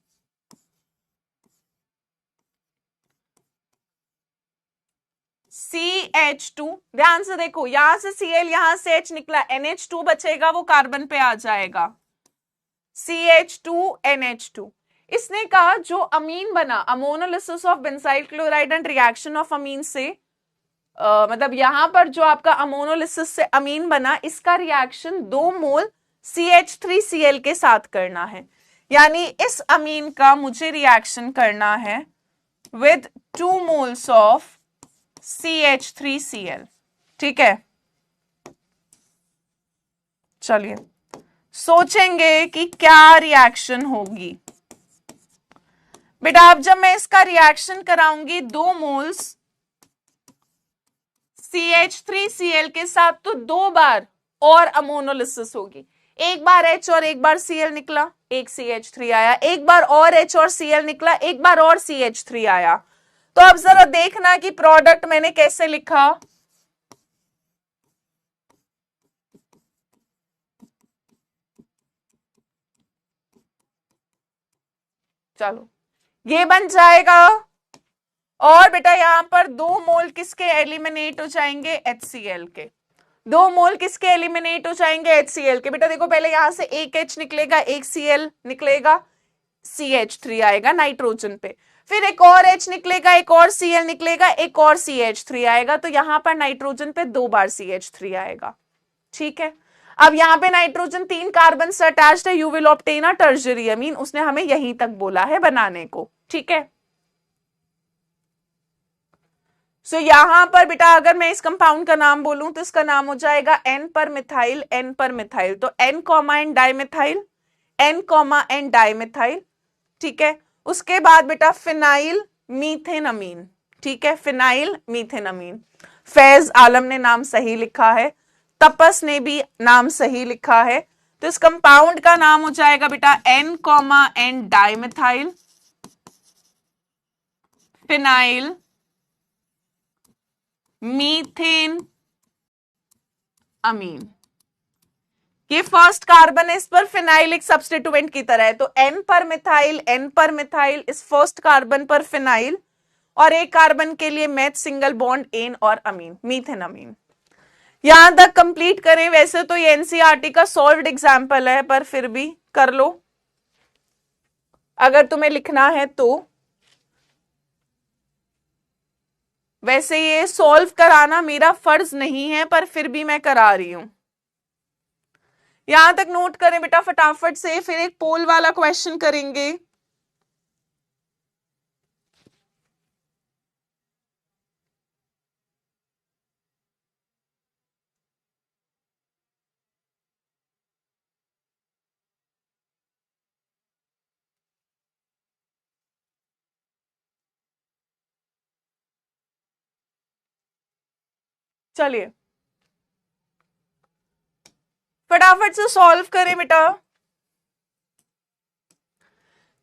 CH2। ध्यान से देखो, यहां से Cl, यहां से H निकला, NH2 बचेगा, वो कार्बन पे आ जाएगा, CH2NH2। इसने कहा जो अमीन बना, ammonolysis of benzyl chloride and reaction of amine से, मतलब यहां पर जो आपका अमोनोलिसिस से अमीन बना, इसका रिएक्शन 2 मोल CH3Cl के साथ करना है। यानी इस अमीन का मुझे रिएक्शन करना है विद 2 मोल्स ऑफ CH3Cl। ठीक है, चलिए सोचेंगे कि क्या रिएक्शन होगी। बेटा अब जब मैं इसका रिएक्शन कराऊंगी 2 मोल्स CH3Cl के साथ, तो 2 बार और अमोनोलिसिस होगी। एक बार H और एक बार Cl निकला, एक CH3 आया, एक बार और H और Cl निकला, एक बार और CH3 आया। तो अब जरा देखना कि प्रोडक्ट मैंने कैसे लिखा। चलो ये बन जाएगा, और बेटा यहां पर 2 मोल किसके एलिमिनेट हो जाएंगे? HCl के। 2 मोल किसके एलिमिनेट हो जाएंगे? HCl के। बेटा देखो पहले यहां से एक H निकलेगा, एक Cl निकलेगा, CH3 आएगा नाइट्रोजन पे, फिर एक और H निकलेगा, एक और Cl निकलेगा, एक और CH3 आएगा, तो यहां पर नाइट्रोजन पे 2 बार CH3 आएगा। ठीक है, अब यहां पे नाइट्रोजन 3 कार्बन से अटैच्ड है, you will obtain a tertiary amine, उसने हमें यहीं तक बोला है बनाने को। ठीक है, सो यहां पर बेटा अगर मैं इस कंपाउंड का नाम बोलूं तो इसका नाम हो जाएगा N पर मिथाइल, N पर मिथाइल, तो N comma N dimethyl, N comma N dimethyl. ठीक है, उसके बाद बेटा फिनाइल मीथेनअमीन। ठीक है, फिनाइल मीथेनअमीन। फैज आलम ने नाम सही लिखा है, तपस ने भी नाम सही लिखा है, तो इस कंपाउंड का नाम हो जाएगा बेटा N comma N dimethyl phenyl methane amine. ये फर्स्ट कार्बन है, इस पर फिनाइल एक सब्स्टिट्यूएंट की तरह है, तो N पर मिथाइल, N पर मिथाइल, इस फर्स्ट कार्बन पर फिनाइल, और एक कार्बन के लिए मैथ सिंगल बॉन्ड एन और अमीन, मीथेन अमीन। यहां तक कंप्लीट करें। वैसे तो ये एनसीईआरटी का सॉल्व्ड एग्जाम्पल है, पर फिर भी कर लो अगर तुम्हें लिखना है तो। वैसे ये सॉल्व कराना मेरा फर्ज नहीं है, पर फिर भी मैं करा रही हूं। यहां तक नोट करें बेटा फटाफट से, फिर एक पोल वाला क्वेश्चन करेंगे। चलिए फटाफट से सॉल्व करें बेटा।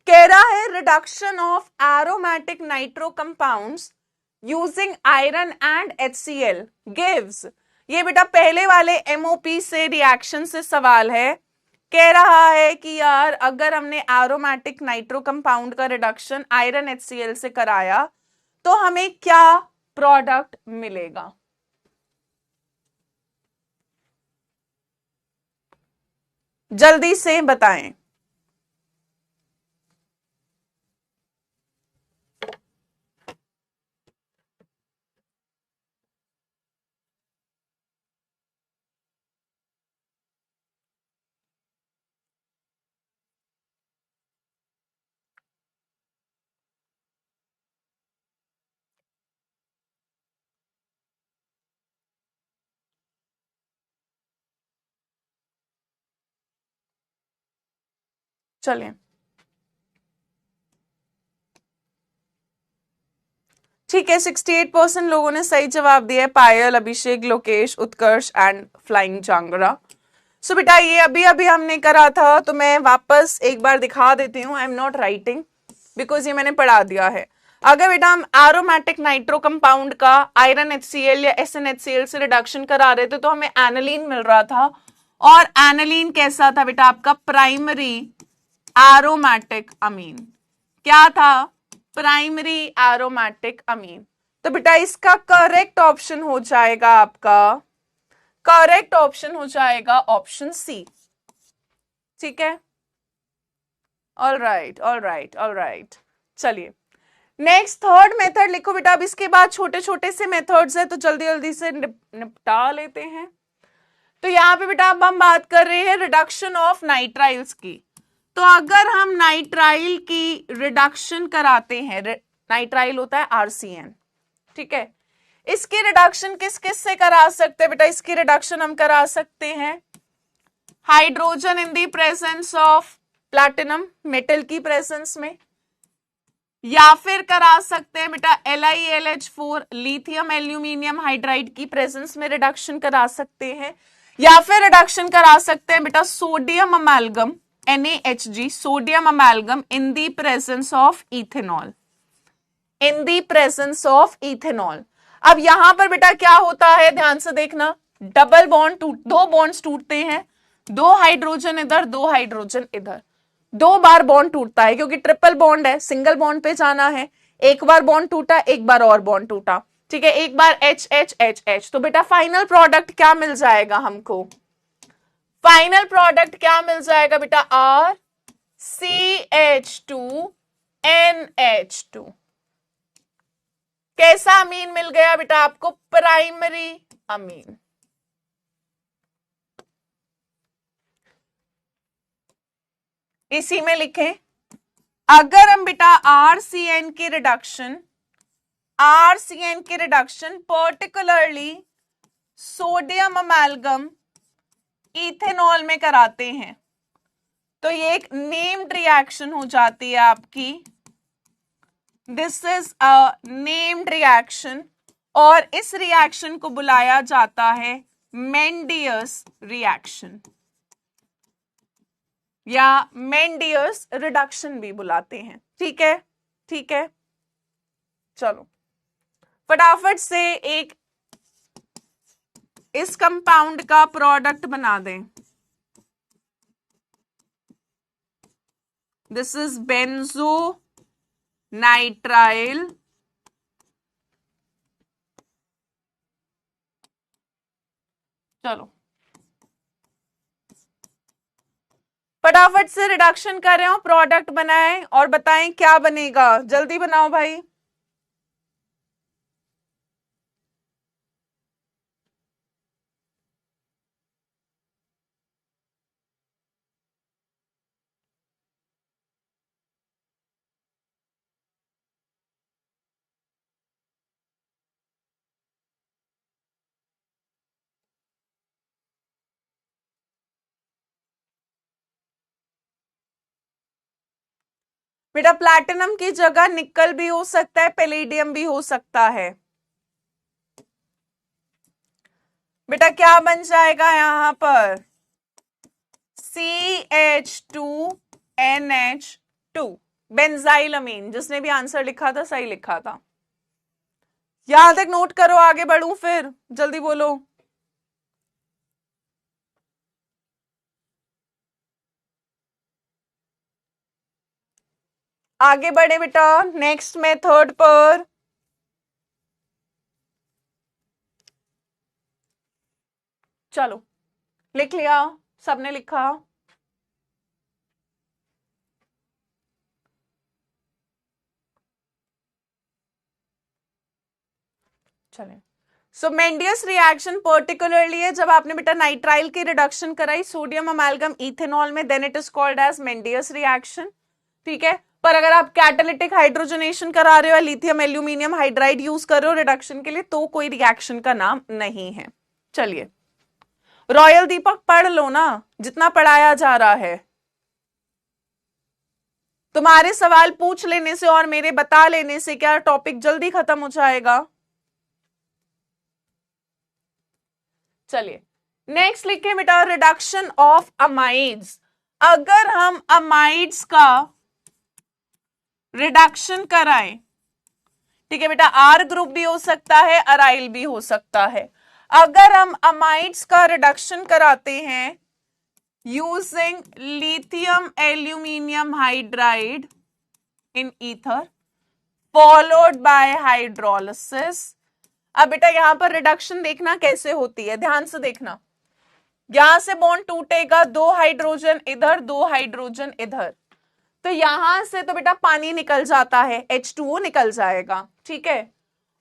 कह रहा है reduction of aromatic nitro compounds using iron and HCl gives. ये बेटा पहले वाले MOP से रिएक्शन से सवाल है। कह रहा है कि यार अगर हमने एरोमेटिक नाइट्रो कंपाउंड का रिडक्शन आयरन HCl से कराया तो हमें क्या प्रोडक्ट मिलेगा। जल्दी से बताएं। चलिए ठीक है, 68% लोगों ने सही जवाब दिया है, पायल, अभिषेक, लोकेश, उत्कर्ष एंड फ्लाइंग जांगरा। सो बेटा ये अभी अभी हमने करा था, तो मैं वापस एक बार दिखा देती हूँ। I am not writing because ये मैंने पढ़ा दिया है। अगर बेटा हम एरोमेटिक नाइट्रो कंपाउंड का आयरन HCl या SnHCl से रिडक्शन करा रहे थे तो हमें एनालीन मिल रहा था, और एनालीन कैसा था बेटा आपका? प्राइमरी एरोमेटिक अमीन। क्या था? प्राइमरी एरोमेटिक अमीन। तो बेटा इसका करेक्ट ऑप्शन हो जाएगा आपका, करेक्ट ऑप्शन हो जाएगा ऑप्शन सी। ठीक है, all right all right all right. चलिए नेक्स्ट थर्ड मेथड लिखो बेटा। अब इसके बाद छोटे छोटे से मेथड्स है तो जल्दी जल्दी से निपटा लेते हैं। तो यहाँ पे बेटा अब हम बात कर रहे हैं रिडक्शन ऑफ नाइट्राइल्स की। तो अगर हम नाइट्राइल की रिडक्शन कराते हैं, नाइट्राइल होता है RCN, ठीक है, इसकी रिडक्शन किस किस से करा सकते हैं बेटा? इसकी रिडक्शन हम करा सकते हैं hydrogen in the presence of platinum, metal की प्रेजेंस में, या फिर करा सकते हैं बेटा LiLH4 लिथियम एल्यूमिनियम हाइड्राइड की प्रेजेंस में रिडक्शन करा सकते हैं, या फिर रिडक्शन करा सकते हैं बेटा sodium amalgam NaHG, sodium amalgam in the presence of ethanol, in the presence of ethanol. अब यहां पर बेटा क्या होता है, ध्यान से देखना, डबल बॉन्ड दो बॉन्ड्स टूटते हैं, दो हाइड्रोजन इधर दो हाइड्रोजन इधर, दो बार बॉन्ड टूटता है क्योंकि ट्रिपल बॉन्ड है, सिंगल बॉन्ड पे जाना है। एक बार बॉन्ड टूटा, एक बार और बॉन्ड टूटा, ठीक है, एक बार H H H H। तो बेटा फाइनल प्रोडक्ट क्या मिल जाएगा हमको? फाइनल प्रोडक्ट क्या मिल जाएगा बेटा? RCH2NH2। कैसा अमीन मिल गया बेटा आपको? Primary amine. इसी में लिखें, अगर हम बेटा RCN की reduction particularly sodium amalgam ethanol में कराते हैं तो ये एक नेम्ड रिएक्शन हो जाती है आपकी। This is a named reaction और इस रिएक्शन को बुलाया जाता है मेंडियस रिएक्शन या मेंडियस रिडक्शन भी बुलाते हैं। ठीक है, ठीक है, चलो फटाफट से एक इस कंपाउंड का प्रोडक्ट बना दें। दिस इज बेंजो नाइट्राइल चलो फटाफट से रिडक्शन कर रहे हो, प्रोडक्ट बनाएं और बताएं क्या बनेगा। जल्दी बनाओ भाई। बेटा प्लैटिनम की जगह निकल भी हो सकता है, पैलेडियम भी हो सकता है। बेटा क्या बन जाएगा यहां पर? CH2NH2 बेंजाइल अमीन। जिसने भी आंसर लिखा था सही लिखा था। यहां तक नोट करो, आगे बढ़ूं फिर, जल्दी बोलो। आगे बढ़े बेटा नेक्स्ट मेथड पर। चलो लिख लिया, सबने लिखा? चलें, सो मेंडियस रिएक्शन पर्टिकुलरली है जब आपने बेटा नाइट्राइल की रिडक्शन कराई सोडियम अमेल्गम इथेनॉल में, then it is called as Mendius reaction. ठीक है, पर अगर आप कैटालिटिक हाइड्रोजनेशन करा रहे हो, लिथियम एल्यूमिनियम हाइड्राइड यूज कर रहे हो रिडक्शन के लिए, तो कोई रिएक्शन का नाम नहीं है। चलिए रॉयल दीपक पढ़ लो ना, जितना पढ़ाया जा रहा है। तुम्हारे सवाल पूछ लेने से और मेरे बता लेने से क्या टॉपिक जल्दी खत्म हो जाएगा? चलिए नेक्स्ट लिखे बेटा रिडक्शन ऑफ अमाइड्स। अगर हम अमाइड्स का रिडक्शन कराएं, ठीक है बेटा, आर ग्रुप भी हो सकता है, अराइल भी हो सकता है। अगर हम अमाइड्स का रिडक्शन कराते हैं using lithium aluminium hydride in ether followed by hydrolysis. अब बेटा यहां पर रिडक्शन देखना कैसे होती है, ध्यान से देखना। यहां से बॉन्ड टूटेगा, 2 हाइड्रोजन इधर 2 हाइड्रोजन इधर, तो यहां से तो बेटा पानी निकल जाता है, H2O निकल जाएगा, ठीक है।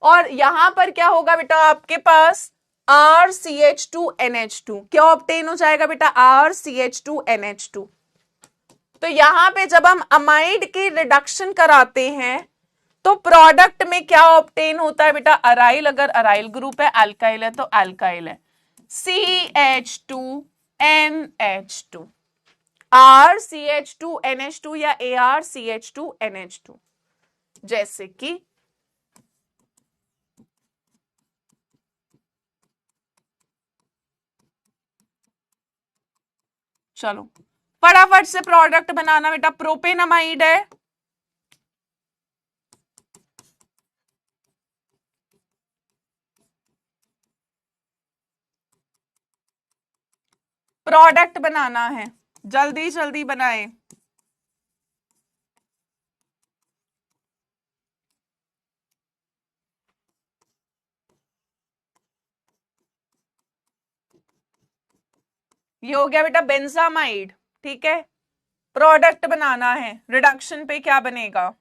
और यहां पर क्या होगा बेटा, आपके पास RCH2NH2 क्या ऑब्टेन हो जाएगा बेटा, RCH2NH2। तो यहां पे जब हम अमाइड की रिडक्शन कराते हैं तो प्रोडक्ट में क्या ऑब्टेन होता है बेटा, अराइल, अगर अराइल ग्रुप है, अल्काइल है तो अल्काइल है, CH2NH2, RCH2NH2 या ARCH2NH2। जैसे कि चलो फटाफट से प्रोडक्ट बनाना बेटा, प्रोपेनमाइड है, प्रोडक्ट बनाना है, जल्दी जल्दी बनाए। ये हो गया बेटा बेंजामाइड, ठीक है। प्रोडक्ट बनाना है, रिडक्शन पे क्या बनेगा,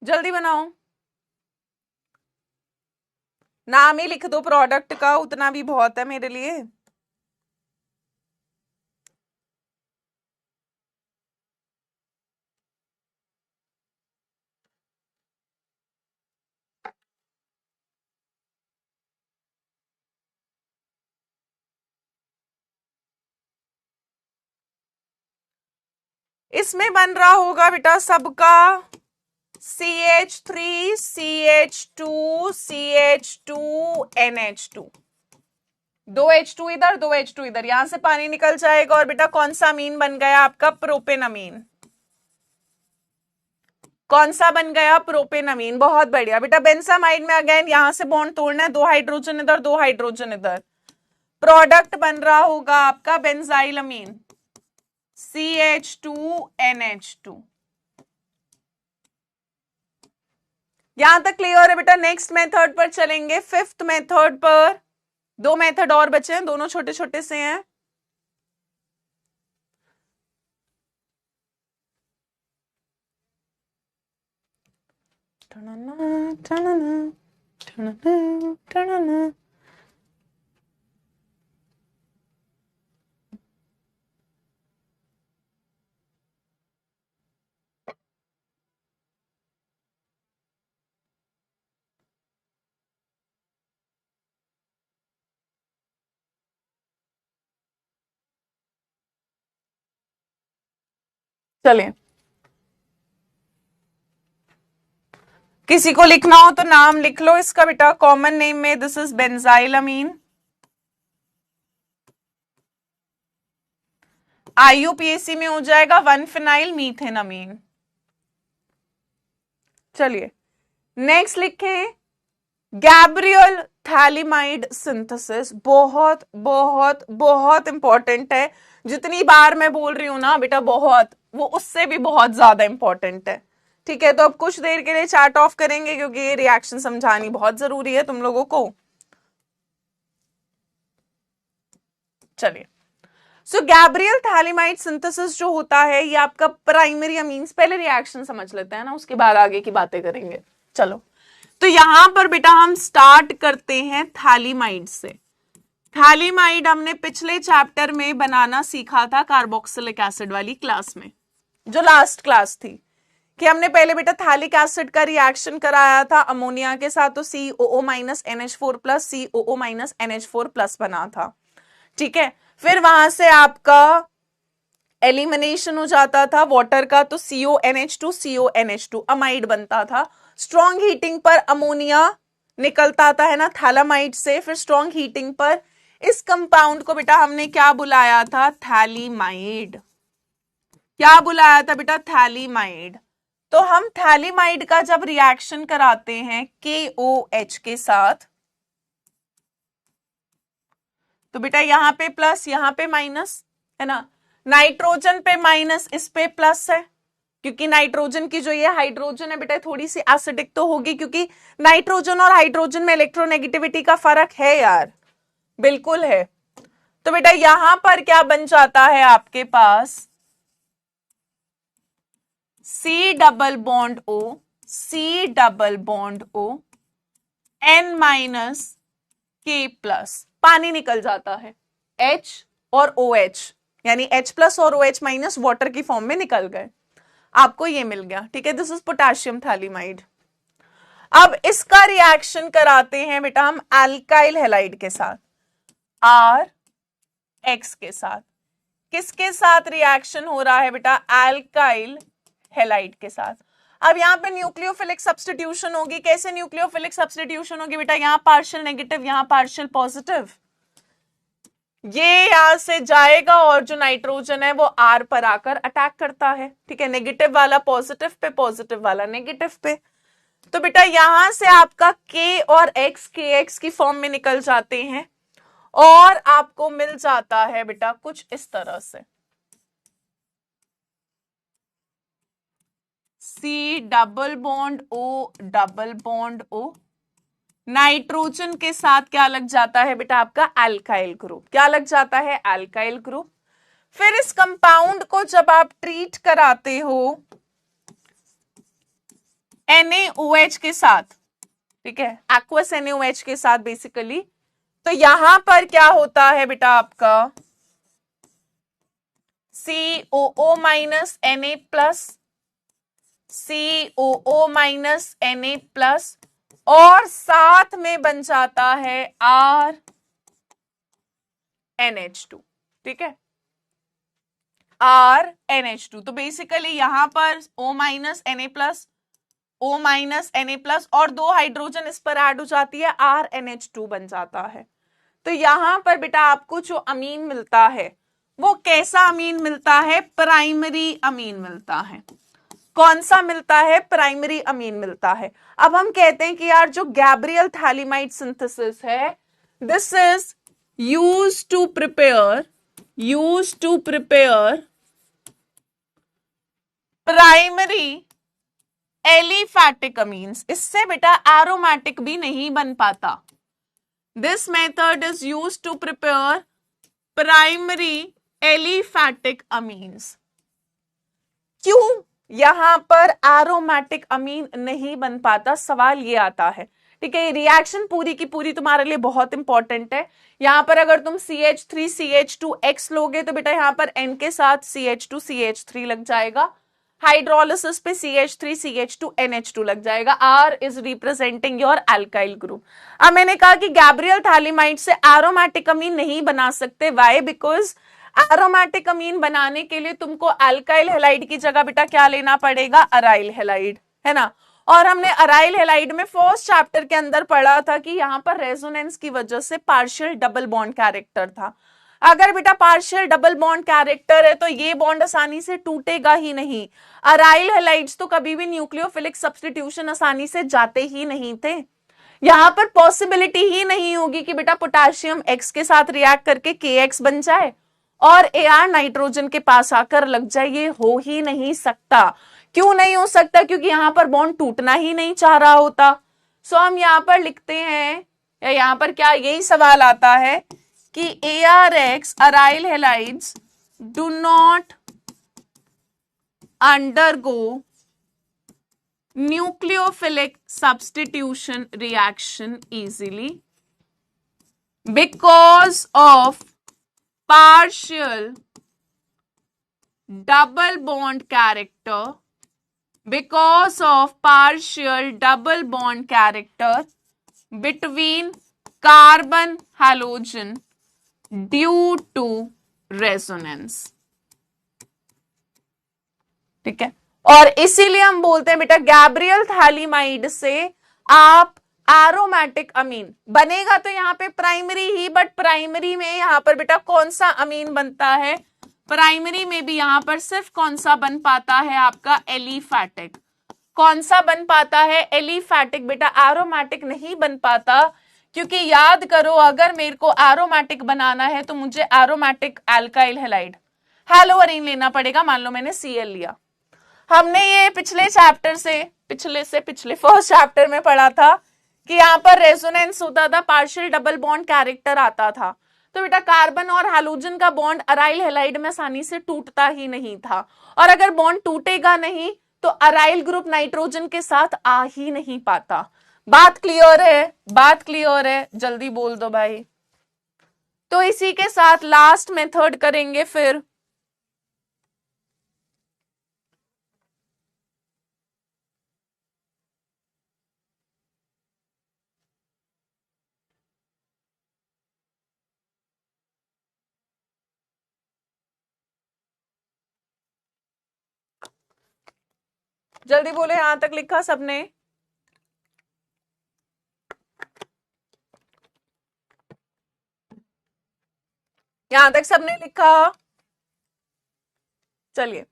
जल्दी बनाओ, नाम ही लिख दो प्रोडक्ट का, उतना भी बहुत है मेरे लिए। इसमें बन रहा होगा बेटा सबका CH3 CH2 CH2 NH2, 2 H2 इधर 2 H2 इधर, यहां से पानी निकल जाएगा और बेटा कौन सा अमीन बन गया आपका, प्रोपेनमीन। कौन सा बन गया, प्रोपेनमीन, बहुत बढ़िया बेटा। बेंजामाइड में अगेन यहां से बॉन्ड तोड़ना है, 2 हाइड्रोजन इधर 2 हाइड्रोजन इधर, प्रोडक्ट बन रहा होगा आपका बेंजाइलमीन, CH2NH2। यहां तक क्लियर है बेटा। नेक्स्ट मेथड पर चलेंगे, 5th मेथड पर। 2 मेथड और बचे हैं, दोनों छोटे छोटे से हैं। चलिए, किसी को लिखना हो तो नाम लिख लो इसका बेटा, कॉमन नेम में दिस इज बेंजाइलमीन। IUPAC में हो जाएगा 1-फेनाइल मीथेनमीन। चलिए नेक्स्ट लिखें, गैब्रियल थैलिमाइड सिंथेसिस। बहुत बहुत बहुत इंपॉर्टेंट है, जितनी बार मैं बोल रही हूं ना बेटा बहुत, वो उससे भी बहुत ज्यादा इंपॉर्टेंट है, ठीक है। तो अब कुछ देर के लिए चैट ऑफ करेंगे क्योंकि ये रिएक्शन समझानी बहुत जरूरी है तुम लोगों को। चलिए, सो गैब्रियल थैलिमाइड सिंथेसिस जो होता है ये आपका प्राइमरी अमीन्स, पहले रिएक्शन समझ लेते हैं ना, उसके बाद आगे की बातें करेंगे। चलो, तो यहां पर बेटा हम स्टार्ट करते हैं थैलिमाइड से। थैलिमाइड हमने पिछले चैप्टर में बनाना सीखा था कार्बोक्सिलिक एसिड वाली क्लास में, जो लास्ट क्लास थी, कि हमने पहले बेटा थैलिक एसिड का रिएक्शन कराया था अमोनिया के साथ, तो COO-NH4 प्लस COO-NH4 प्लस बना था, ठीक है। फिर वहां से आपका एलिमिनेशन हो जाता था वाटर का, तो CONH2 अमाइड बनता था। स्ट्रॉन्ग हीटिंग पर अमोनिया निकलता था है ना थैलामाइड से, फिर स्ट्रॉन्ग हीटिंग पर इस कंपाउंड को बेटा हमने क्या बुलाया था, थैलीमाइड। क्या बुलाया था बेटा, थैलीमाइड। तो हम थैलिमाइड का जब रिएक्शन कराते हैं KOH के साथ, तो बेटा यहाँ पे प्लस यहाँ पे माइनस है ना, नाइट्रोजन पे माइनस, इस पे प्लस है, क्योंकि नाइट्रोजन की जो ये हाइड्रोजन है बेटा थोड़ी सी एसिडिक तो होगी, क्योंकि नाइट्रोजन और हाइड्रोजन में इलेक्ट्रोनेगेटिविटी का फर्क है यार, बिल्कुल है। तो बेटा यहां पर क्या बन जाता है आपके पास C double bond O, C double bond O, N minus K plus, पानी निकल जाता है, H और OH यानी H प्लस और OH माइनस वाटर की फॉर्म में निकल गए, आपको ये मिल गया, ठीक है। This is potassium phthalimide. अब इसका रिएक्शन कराते हैं बेटा हम अल्काइल हैलाइड के साथ, RX के साथ। किसके साथ रिएक्शन हो रहा है बेटा? अल्काइल हैलाइड के साथ। अब यहाँ पे न्यूक्लियोफिलिक सब्स्टिट्यूशन होगी। कैसे न्यूक्लियोफिलिक सब्स्टिट्यूशन होगी बेटा? यहाँ पार्शियल नेगेटिव, यहाँ पार्शियल पॉजिटिव, ये यहां से जाएगा और जो नाइट्रोजन है वो R पर आकर अटैक करता है, ठीक है। नेगेटिव वाला पॉजिटिव पे, पॉजिटिव वाला नेगेटिव पे। तो बेटा यहां से आपका K और X KX की फॉर्म में निकल जाते हैं और आपको मिल जाता है बेटा कुछ इस तरह से, C double bond O double bond O, nitrogen के साथ क्या लग जाता है बेटा? आपका अल्काइल ग्रुप। क्या लग जाता है? Alkyl group. फिर इस कंपाउंड को जब आप ट्रीट कराते हो NaOH के साथ, ठीक है, एक्वस NaOH के साथ बेसिकली, तो यहां पर क्या होता है बेटा आपका COO minus Na plus, COO minus Na plus, और साथ में बन जाता है RNH2, ठीक है, RNH2। तो बेसिकली यहां पर O minus Na plus, O minus Na plus और दो हाइड्रोजन इस पर ऐड हो जाती है, RNH2 बन जाता है। तो यहां पर बेटा आपको जो अमीन मिलता है वो कैसा अमीन मिलता है? प्राइमरी अमीन मिलता है। कौन सा मिलता है? प्राइमरी अमीन मिलता है। अब हम कहते हैं कि यार जो गैब्रियल थैलिमाइड सिंथेसिस है, this is used to prepare primary aliphatic amines. इससे बेटा एरोमेटिक भी नहीं बन पाता। This method is used to prepare primary aliphatic amines. क्यों यहां पर एरोमेटिक अमीन नहीं बन पाता? सवाल ये आता है, ठीक है। रिएक्शन पूरी की पूरी तुम्हारे लिए बहुत इंपॉर्टेंट है। यहां पर अगर तुम CH3CH2X लोगे तो बेटा यहां पर N के साथ CH2CH3 लग जाएगा, हाइड्रोलिसिस पे CH3CH2NH2 लग जाएगा। R is representing your alkyl group. अब मैंने कहा कि गैब्रियल थैलिमाइड से एरोमेटिक अमीन नहीं बना सकते। वाई? बिकॉज एरोमेटिक अमीन बनाने के लिए तुमको अल्काइल हैलाइड की जगह बेटा क्या लेना पड़ेगा? अराइल हैलाइड, है ना। और हमने अराइल हैलाइड में फर्स्ट चैप्टर के अंदर पढ़ा था कि यहां पर रेजोनेंस की वजह से पार्शियल डबल बॉन्ड कैरेक्टर था। अगर बेटा पार्शियल डबल बॉन्ड कैरेक्टर है तो ये बॉन्ड आसानी से टूटेगा ही नहीं। अराइल हैलाइड्स तो कभी भी न्यूक्लियोफिलिक सब्स्टिट्यूशन आसानी से जाते ही नहीं थे। यहां पर पॉसिबिलिटी ही नहीं होगी कि बेटा पोटेशियम X के साथ रिएक्ट करके KX बन जाए और Ar नाइट्रोजन के पास आकर लग जाए। ये हो ही नहीं सकता। क्यों नहीं हो सकता? क्योंकि यहां पर बॉन्ड टूटना ही नहीं चाह रहा होता। सो हम यहां पर लिखते हैं, या यहां पर क्या यही सवाल आता है कि ARX aryl halides do not undergo nucleophilic substitution reaction easily because of partial double bond character, because of partial double bond character between carbon halogen due to resonance, ठीक है। और इसीलिए हम बोलते हैं बेटा गैब्रियल थैलिमाइड से आप एरोमेटिक अमीन बनेगा तो यहां पे प्राइमरी ही, बट प्राइमरी में यहां पर बेटा कौन सा अमीन बनता है? प्राइमरी में भी यहां पर सिर्फ कौन सा बन पाता है? आपका एलिफैटिक। कौन सा बन पाता है? एलिफैटिक। बेटा एरोमेटिक नहीं बन पाता, क्योंकि याद करो अगर मेरे को एरोमेटिक बनाना है तो मुझे एरोमेटिक अल्काइल हैलाइड हेलोअरीन लेना पड़ेगा। मान लो मैंने Cl लिया। हमने ये पिछले फर्स्ट चैप्टर में पढ़ा था कि यहाँ पर रेजोनेंस होता था, पार्शियल डबल बॉन्ड कैरेक्टर आता था। तो बेटा कार्बन और हैलोजन का बॉन्ड अराइल हैलाइड में आसानी से टूटता ही नहीं था, और अगर बॉन्ड टूटेगा नहीं तो अराइल ग्रुप नाइट्रोजन के साथ आ ही नहीं पाता। बात क्लियर है? बात क्लियर है? जल्दी बोल दो भाई। तो इसी के साथ लास्ट मेथड करेंगे फिर। जल्दी बोले, यहां तक लिखा सबने? यहां तक सबने लिखा? चलिए,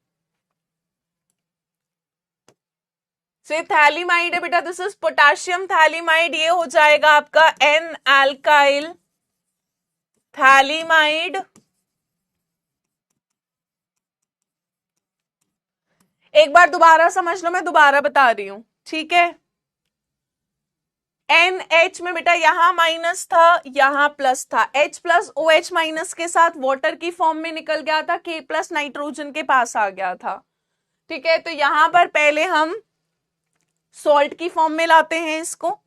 से थैलीमाइड है बेटा, दिस इज पोटेशियम थैलीमाइड। ये हो जाएगा आपका एन अल्काइल थैलीमाइड। एक बार दोबारा समझ लो, मैं दोबारा बता रही हूं, ठीक है? NH में बेटा यहां माइनस था, यहां प्लस था। H प्लस OH माइनस के साथ वाटर की फॉर्म में निकल गया था, K प्लस नाइट्रोजन के पास आ गया था, ठीक है? तो यहां पर पहले हम सॉल्ट की फॉर्म में लाते हैं इसको,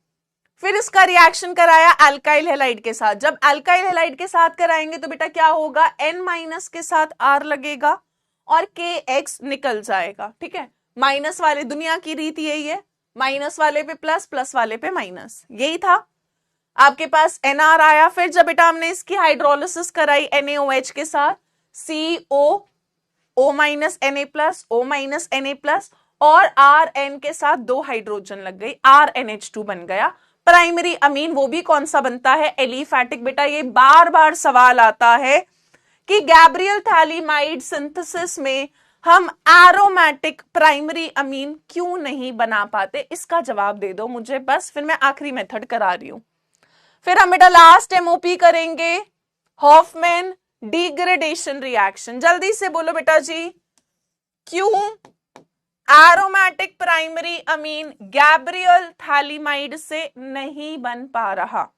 फिर इसका रिएक्शन कराया अल्काइल हैलाइड के साथ। जब अल्काइल हैलाइड के साथ कराएंगे तो बेटा क्या होगा? N माइनस के साथ R लगेगा और KX निकल जाएगा, ठीक है? माइनस वाले, दुनिया की रीत यही है, माइनस वाले पे प्लस, प्लस वाले पे माइनस, यही था। आपके पास NR आया। फिर जब बेटा हमने इसकी हाइड्रोलिसिस कराई NaOH के साथ, CO O minus Na plus, O minus Na plus, और Rn के साथ 2 हाइड्रोजन लग गई, RnH2 बन गया। प्राइमरी अमीन वो भी कौन सा बनता है? एलिफैटिक। बेटा ये बार बार सवाल आता है कि गैब्रियल थैलीमाइड सिंथेसिस में हम एरोमेटिक प्राइमरी अमीन क्यों नहीं बना पाते? इसका जवाब दे दो मुझे बस, फिर मैं आखिरी मेथड करा रही हूं। फिर हम बेटा लास्ट एमओपी करेंगे, हॉफमैन डिग्रेडेशन रिएक्शन। जल्दी से बोलो बेटा जी, क्यों aromatic primary amine Gabriel phthalimide से नहीं बन पा रहा?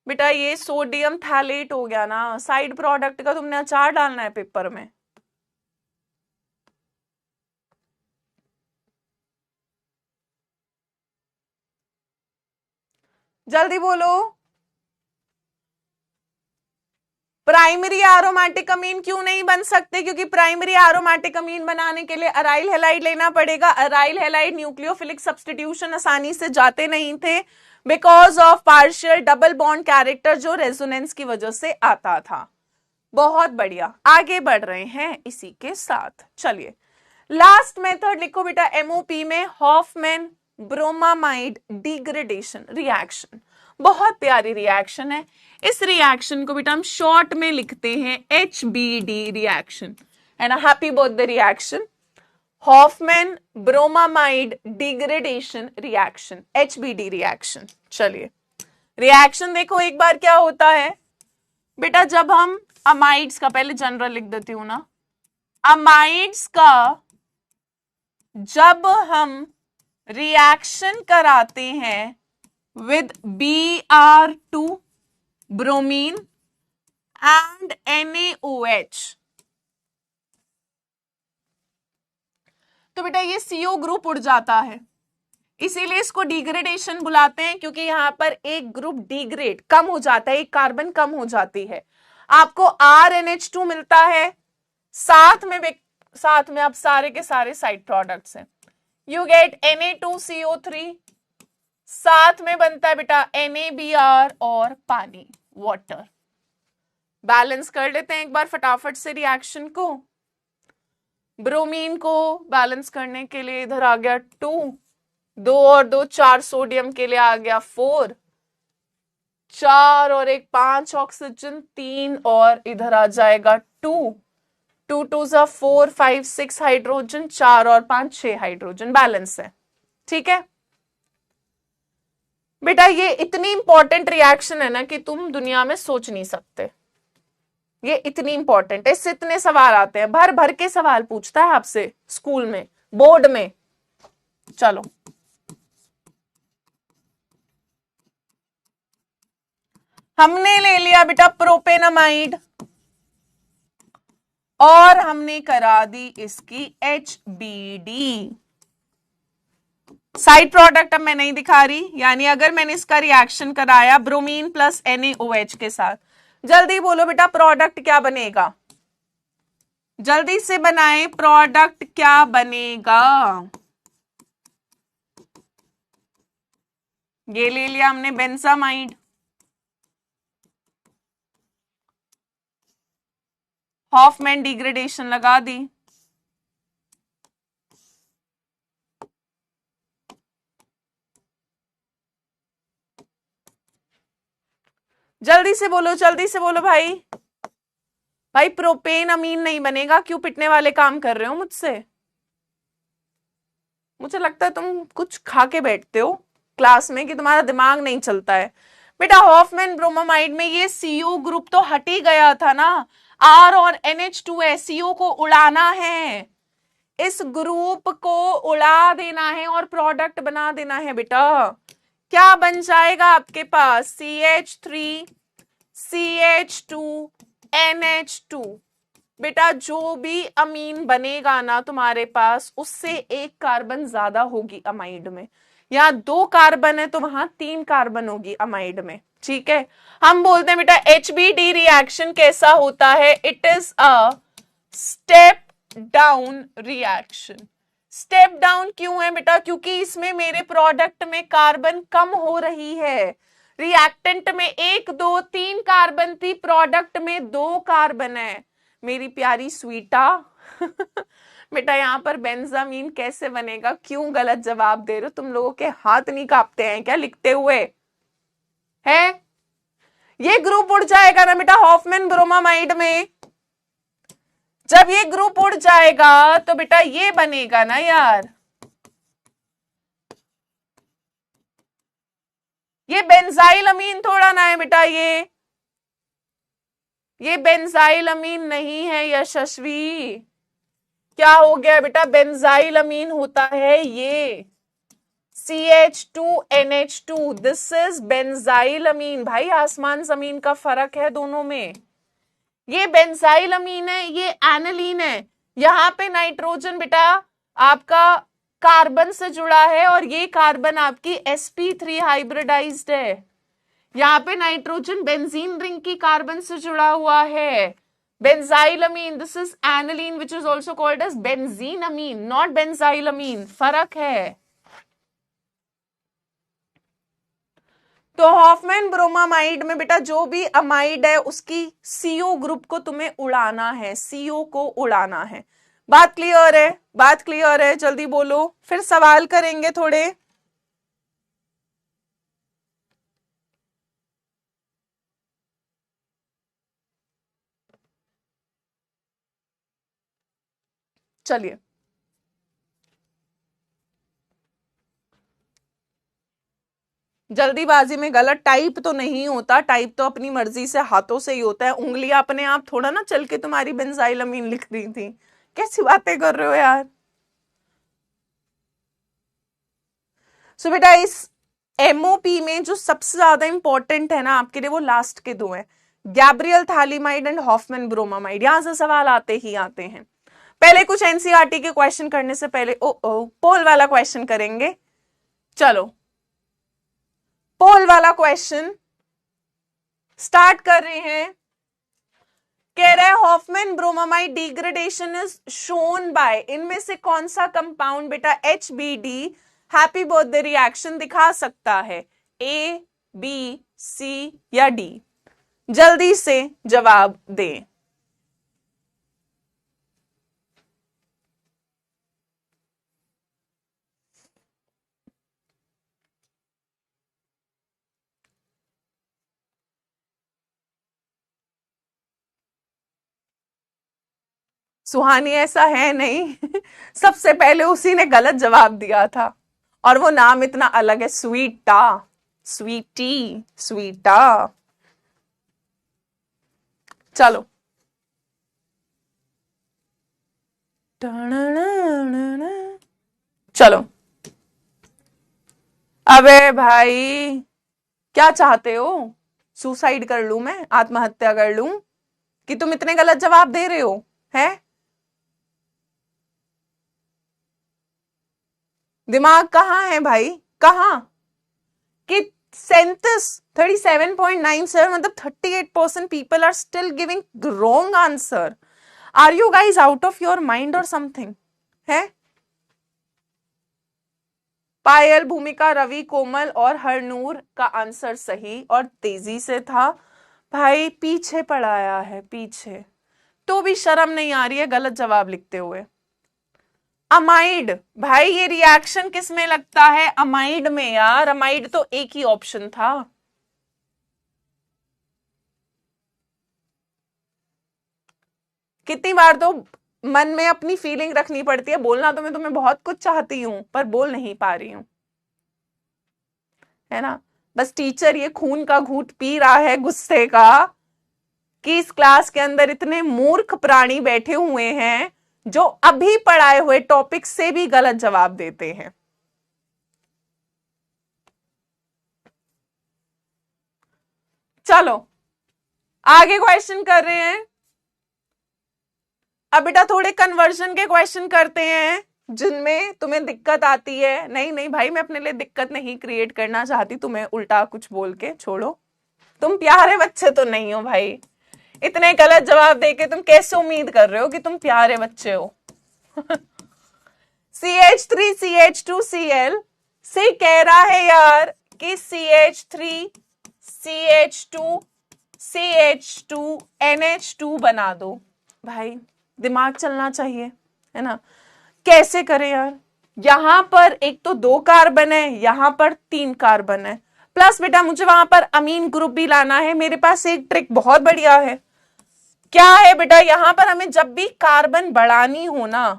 बेटा ये सोडियम थैलेट हो गया ना, साइड प्रोडक्ट का तुमने अचार डालना है पेपर में। जल्दी बोलो, प्राइमरी एरोमेटिक अमीन क्यों नहीं बन सकते? क्योंकि प्राइमरी एरोमेटिक अमीन बनाने के लिए अराइल हैलाइड लेना पड़ेगा। अराइल हैलाइड न्यूक्लियोफिलिक सब्स्टिट्यूशन आसानी से जाते नहीं थे because of partial double bond character जो रेजोनेंस की वजह से आता था। बहुत बढ़िया, आगे बढ़ रहे हैं इसी के साथ। चलिए लास्ट मेथड लिखो बेटा एमओपी में, हॉफमैन ब्रोमामाइड डिग्रेडेशन रिएक्शन। बहुत प्यारी रिएक्शन है। इस रिएक्शन को बेटा हम शॉर्ट में लिखते हैं HBD रिएक्शन, है ना? Happy birthday reaction, Hofmann bromamide degradation reaction, HBD reaction. चलिए रिएक्शन देखो एक बार क्या होता है बेटा। जब हम अमाइड्स का, पहले जनरल लिख देती हूं ना, अमाइड्स का जब हम रिएक्शन कराते हैं with Br2 bromine and NaOH, तो बेटा ये CO ग्रुप उड़ जाता है, इसीलिए इसको डिग्रेडेशन बुलाते हैं, क्योंकि यहां पर एक ग्रुप डिग्रेड कम हो जाता है, एक कार्बन कम हो जाती है। आपको RnH2 मिलता है, साथ में आप सारे के सारे साइड प्रोडक्ट्स हैं। यू गेट Na2CO3, साथ में बनता है बेटा NaBr और पानी, वाटर। बैलेंस कर लेते हैं एक बार फटाफट से रिएक्शन को। ब्रोमीन को बैलेंस करने के लिए इधर आ गया 2, 2 और 2 4, सोडियम के लिए आ गया 4, 4 और 1 5 ऑक्सीजन 3, और इधर आ जाएगा 2, 2 2 जा 4 5 6 हाइड्रोजन, 4 और 5 6 हाइड्रोजन, बैलेंस है। ठीक है बेटा, ये इतनी इंपॉर्टेंट रिएक्शन है ना कि तुम दुनिया में सोच नहीं सकते। ये इतनी इंपॉर्टेंट है, इससे इतने सवाल आते हैं, भर भर के सवाल पूछता है आपसे स्कूल में, बोर्ड में। चलो हमने ले लिया बेटा प्रोपेनामाइड और हमने करा दी इसकी HBD। साइड प्रोडक्ट अब मैं नहीं दिखा रही, यानी अगर मैंने इसका रिएक्शन कराया ब्रोमीन प्लस NaOH के साथ, जल्दी बोलो बेटा प्रोडक्ट क्या बनेगा, जल्दी से बनाए, प्रोडक्ट क्या बनेगा। ये ले लिया हमने बेंजामाइड, हॉफमैन डिग्रेडेशन लगा दी, जल्दी से बोलो, जल्दी से बोलो भाई। भाई प्रोपेन अमीन नहीं बनेगा, क्यों पिटने वाले काम कर रहे हो मुझसे? मुझे लगता है तुम कुछ खा के बैठते हो क्लास में कि तुम्हारा दिमाग नहीं चलता है। बेटा हॉफमैन ब्रोमामाइड में ये CO ग्रुप तो हट ही गया था ना, R और NH2 है, CO को उड़ाना है, इस ग्रुप को उड़ा देना है और प्रोडक्ट बना देना है बेटा। क्या बन जाएगा आपके पास? CH3 CH2 NH2। बेटा जो भी अमीन बनेगा ना तुम्हारे पास, उससे एक कार्बन ज्यादा होगी अमाइड में, या 2 कार्बन है तो वहां 3 कार्बन होगी अमाइड में। ठीक है, हम बोलते हैं बेटा HBD रिएक्शन कैसा होता है? It is a step down reaction. Step down क्यों है बेटा? क्योंकि इसमें मेरे प्रोडक्ट में कार्बन कम हो रही है, रिएक्टेंट में 1 2 3 कार्बन थी, प्रोडक्ट में 2 कार्बन है। मेरी प्यारी स्वीटा बेटा यहाँ पर बेंजामीन कैसे बनेगा? क्यों गलत जवाब दे रहे हो? तुम लोगों के हाथ नहीं कांपते हैं क्या लिखते हुए? है ये ग्रुप उड़ जाएगा ना बेटा हॉफमैन ब्रोमामाइड में, जब ये ग्रुप उड़ जाएगा तो बेटा ये बनेगा ना यार, ये बेंजाइल अमीन थोड़ा ना है बेटा, ये बेंजाइल अमीन नहीं है यशस्वी। क्या हो गया बेटा? बेंजाइल अमीन होता है ये CH2NH2, दिस इज बेंजाइल अमीन। भाई आसमान जमीन का फर्क है दोनों में। ये बेंजाइल अमीन है, ये एनालीन है। यहां पे नाइट्रोजन बेटा आपका कार्बन से जुड़ा है और ये कार्बन आपकी sp3 हाइब्रिडाइज्ड है। यहाँ पे नाइट्रोजन बेंजीन रिंग की कार्बन से जुड़ा हुआ है। Benzylamine, this is aniline which is also called as benzenamine, not benzylamine, फर्क है। तो हॉफमैन ब्रोमामाइड में बेटा जो भी अमाइड है उसकी CO ग्रुप को तुम्हें उड़ाना है, CO को उड़ाना है। बात क्लियर है? बात क्लियर है? जल्दी बोलो, फिर सवाल करेंगे थोड़े। चलिए जल्दीबाजी में गलत टाइप तो नहीं होता, टाइप तो अपनी मर्जी से हाथों से ही होता है, उंगलियां अपने आप थोड़ा ना चल के तुम्हारी बेंजाइलमीन लिख रही थी। कैसी बातें कर रहे हो यार? सो बेटा इस MOP में जो सबसे ज्यादा इंपॉर्टेंट है ना आपके लिए, वो लास्ट के 2 हैं, Gabriel phthalimide and Hofmann bromamide. यहां से सवाल आते ही आते हैं। पहले कुछ NCERT के क्वेश्चन करने से पहले पोल वाला क्वेश्चन करेंगे। चलो पोल वाला क्वेश्चन स्टार्ट कर रहे हैं। कह रहा है Hofmann bromamide degradation is shown by, इनमें से कौन सा कंपाउंड बेटा HBD हैप्पी बर्थडे रिएक्शन दिखा सकता है? A, B, C या D? जल्दी से जवाब दें। सुहानी ऐसा है नहीं। सबसे पहले उसी ने गलत जवाब दिया था, और वो नाम इतना अलग है, स्वीटा, स्वीटी, स्वीटा। चलो, चलो। अबे भाई, क्या चाहते हो? सुसाइड कर लूं मैं, आत्महत्या कर लूं, कि तुम इतने गलत जवाब दे रहे हो? हैं? दिमाग कहाँ है भाई, कहाँ? कि 37.97 मतलब 38% people are still giving wrong answer. Are you guys out of your mind or something? है? पायल, भूमिका, रवि, कोमल और हरनूर का आंसर सही और तेजी से था। भाई पीछे पढ़ाया है, पीछे तो भी शर्म नहीं आ रही है गलत जवाब लिखते हुए। अमाइड, भाई ये रिएक्शन किस में लगता है? अमाइड में यार, अमाइड तो एक ही ऑप्शन था। कितनी बार तो मन में अपनी फीलिंग रखनी पड़ती है, बोलना तो मैं तुम्हें बहुत कुछ चाहती हूं पर बोल नहीं पा रही हूं, है ना? बस टीचर ये खून का घूंट पी रहा है गुस्से का, कि इस क्लास के अंदर इतने मूर्ख प्राणी बैठे हुए हैं जो अभी पढ़ाए हुए टॉपिक से भी गलत जवाब देते हैं। चलो आगे क्वेश्चन कर रहे हैं। अब बेटा थोड़े कन्वर्जन के क्वेश्चन करते हैं जिनमें तुम्हें दिक्कत आती है। नहीं नहीं भाई, मैं अपने लिए दिक्कत नहीं क्रिएट करना चाहती, तुम्हें उल्टा कुछ बोल के छोड़ो। तुम प्यारे बच्चे तो नहीं हो भाई, इतने गलत जवाब देके तुम कैसे उम्मीद कर रहे हो कि तुम प्यारे बच्चे हो? CH3CH2Cl से कह रहा है यार कि CH3CH2CH2NH2 बना दो। भाई दिमाग चलना चाहिए, है ना? कैसे करें यार? यहां पर एक तो 2 कार्बन है, यहां पर 3 कार्बन है, प्लस बेटा मुझे वहां पर अमीन ग्रुप भी लाना है। मेरे पास एक ट्रिक बहुत बढ़िया है। क्या है बेटा? यहां पर हमें जब भी कार्बन बढ़ानी हो ना,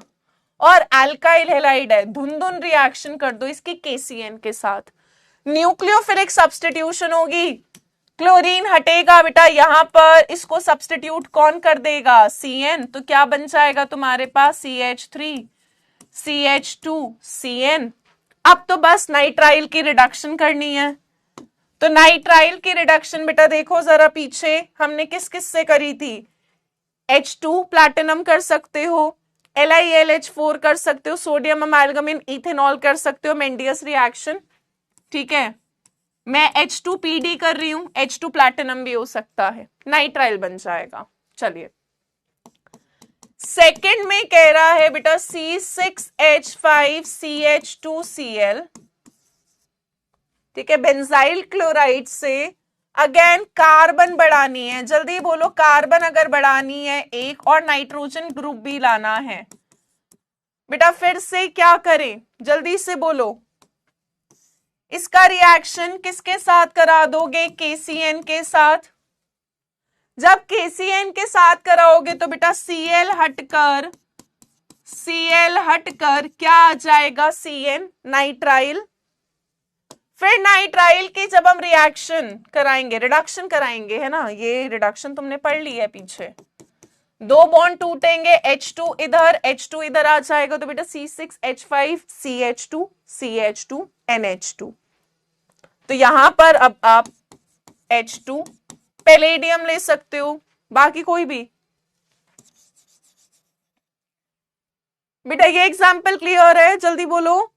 और अल्काइल हैलाइड है, धुंधुन रिएक्शन कर दो इसकी KCN के साथ, न्यूक्लियोफिलिक सब्स्टिट्यूशन होगी, क्लोरीन हटेगा बेटा, यहां पर इसको सब्स्टिट्यूट कौन कर देगा? CN। तो क्या बन जाएगा तुम्हारे पास? CH3CH2CN। अब तो बस नाइट्राइल की रिडक्शन करनी है। तो नाइट्राइल की रिडक्शन बेटा देखो जरा पीछे हमने किस किस से करी थी? H2 प्लैटिनम कर सकते हो, LiLH4 कर सकते हो, सोडियम अमालगम इथेनॉल कर सकते हो, मेंडियस रिएक्शन। ठीक है, मैं H2PD कर रही हूं, H2 प्लैटिनम भी हो सकता है, नाइट्राइल बन जाएगा। चलिए सेकंड में कह रहा है बेटा C6H5CH2Cl। ठीक है, बेंजाइल क्लोराइड से अगेन कार्बन बढ़ानी है। जल्दी बोलो, कार्बन अगर बढ़ानी है एक, और नाइट्रोजन ग्रुप भी लाना है बेटा, फिर से क्या करें? जल्दी से बोलो। इसका रिएक्शन किसके साथ करा दोगे? KCN के साथ। जब KCN के साथ कराओगे तो बेटा Cl हटकर क्या आ जाएगा? CN, nitrile. फिर नाइट्राइल की जब हम रिएक्शन कराएंगे, रिडक्शन कराएंगे, है ना? ये रिडक्शन तुमने पढ़ ली है पीछे। 2 बॉन्ड टूटेंगे, H2 इधर आ जाएगा, तो बेटा C6H5CH2CH2NH2। तो यहां पर अब आप H2, पैलेडियम ले सकते हो, बाकी कोई भी। बेटा ये एग्जाम्पल क्लियर है? जल्दी बोलो।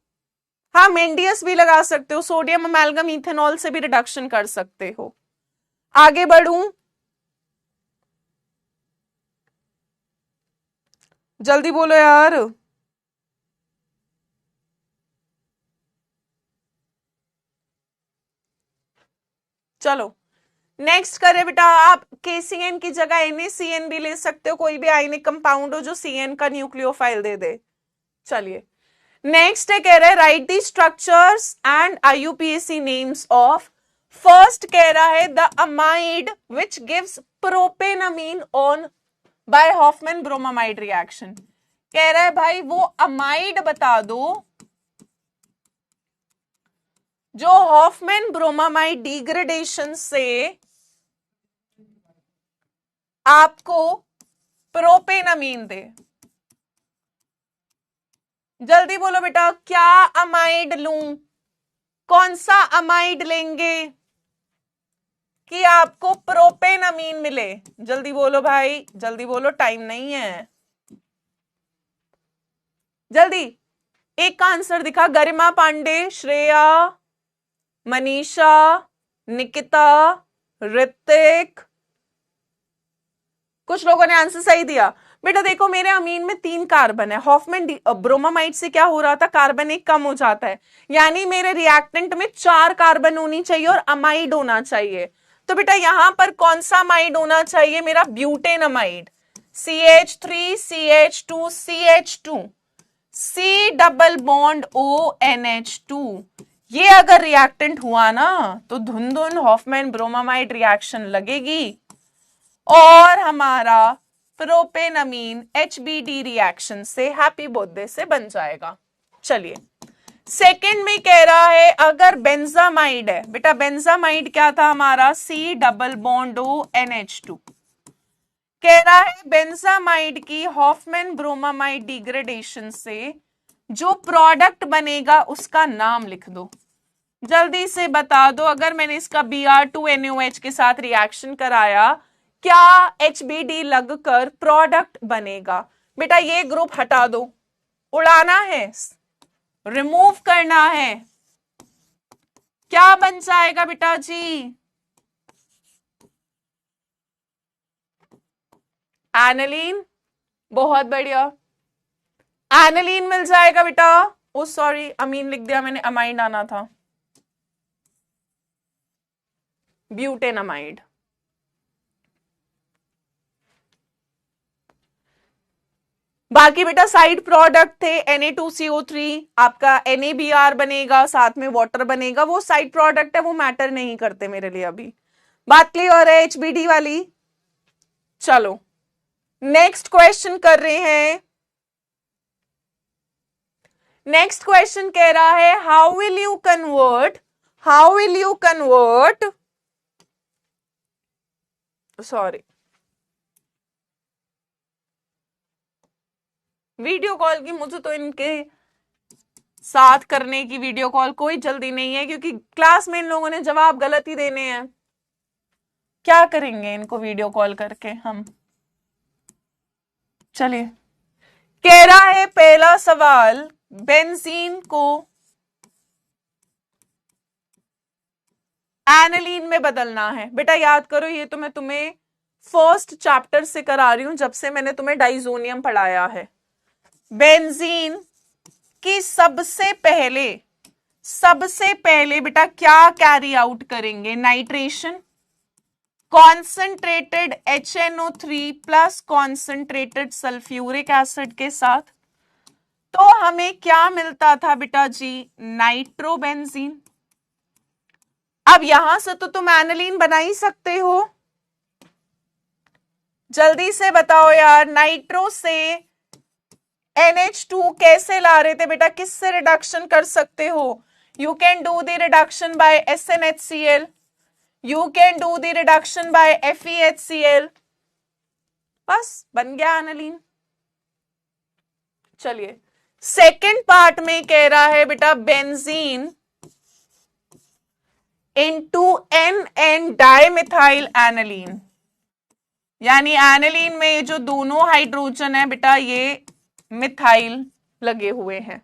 हाँ, मेंडियस भी लगा सकते हो, सोडियम अमेल्गम इथेनॉल से भी रिडक्शन कर सकते हो। आगे बढ़ूं? जल्दी बोलो यार। चलो नेक्स्ट करें बेटा। आप KCN की जगह NaCN भी ले सकते हो, कोई भी आयनिक कंपाउंड हो जो CN का न्यूक्लियोफाइल दे दे। चलिए नेक्स्ट है, कह रहा है write the structures and IUPAC names of. First कह रहा है the amide which gives propanamine on by Hofmann bromamide reaction. कह रहा है भाई वो अमाइड बता दो जो हॉफमैन ब्रोमामाइड डिग्रेडेशन से आपको प्रोपेनामीन दे। जल्दी बोलो बेटा, क्या अमाइड लूं, कौन सा अमाइड लेंगे कि आपको प्रोपेनामीन मिले? जल्दी बोलो भाई, जल्दी बोलो, टाइम नहीं है, जल्दी। एक का आंसर दिखा, गरिमा पांडे, श्रेया, मनीषा, निकिता, ऋतिक, कुछ लोगों ने आंसर सही दिया। बेटा देखो मेरे अमीन में 3 कार्बन है, हॉफमैन ब्रोमामाइड से क्या हो रहा था, कार्बन एक कम हो जाता है, यानी मेरे रिएक्टेंट में 4 कार्बन होनी चाहिए और अमाइड होना चाहिए। तो बेटा यहां पर कौन सा अमाइड होना चाहिए, मेरा butane amide, CH3 CH2 CH2 C double bond ONH2। ये अगर रिएक्टेंट हुआ ना तो धुंधुन हॉफमैन ब्रोमामाइड रिएक्शन लगेगी और हमारा प्रोपेनामीन HBD रिएक्शन से हैप्पी बर्थडे से बन जाएगा। चलिए सेकंड में कह रहा है अगर बेंजामाइड है, बेटा बेंजामाइड क्या था हमारा, C डबल बॉन्ड ONH2। कह रहा है बेंजामाइड की हॉफमैन ब्रोमामाइड डिग्रेडेशन से जो प्रोडक्ट बनेगा उसका नाम लिख दो। जल्दी से बता दो, अगर मैंने इसका Br2NaOH के साथ रिएक्शन कराया क्या HBD लगकर प्रोडक्ट बनेगा? बेटा ये ग्रुप हटा दो, उड़ाना है, रिमूव करना है, क्या बन जाएगा बेटा जी? एनालीन, बहुत बढ़िया, एनालीन मिल जाएगा बेटा। ओ सॉरी अमीन लिख दिया मैंने, अमाइड आना था, ब्यूटेनामाइड। बाकी बेटा साइड प्रोडक्ट थे Na2CO3, आपका NaBr बनेगा, साथ में वाटर बनेगा, वो साइड प्रोडक्ट है, वो मैटर नहीं करते मेरे लिए अभी। बात क्लियर है HBD वाली? चलो नेक्स्ट क्वेश्चन कर रहे हैं। नेक्स्ट क्वेश्चन कह रहा है how will you convert sorry video call की, मुझे तो इनके साथ करने की वीडियो कॉल कोई जल्दी नहीं है क्योंकि क्लास में इन लोगों ने जवाब गलत ही देने हैं। क्या करेंगे इनको वीडियो कॉल करके हम? चलिए कह रहा है पहला सवाल, बेंजीन को एनालीन में बदलना है। बेटा याद करो ये तो मैं तुम्हें फर्स्ट चैप्टर से करा रही हूं, जब से मैंने तुम्हें डाइजोनियम पढ़ाया है। बेंजीन की सबसे पहले बेटा क्या कैरी आउट करेंगे, nitration, concentrated HNO3 plus concentrated sulphuric acid के साथ। तो हमें क्या मिलता था बेटा जी, नाइट्रोबेंजीन। अब यहां से तो तुम एनालीन बना ही सकते हो, जल्दी से बताओ यार, नाइट्रो से NH2 कैसे ला रहे थे बेटा, किससे रिडक्शन कर सकते हो? You can do the reduction by SnHCl, you can do the reduction by FeHCl, बस बन गया एनालीन। चलिए सेकेंड पार्ट में कह रहा है बेटा benzene into NN dimethyl aniline, यानी एनालीन में ये जो दोनों हाइड्रोजन है बेटा ये मिथाइल लगे हुए हैं।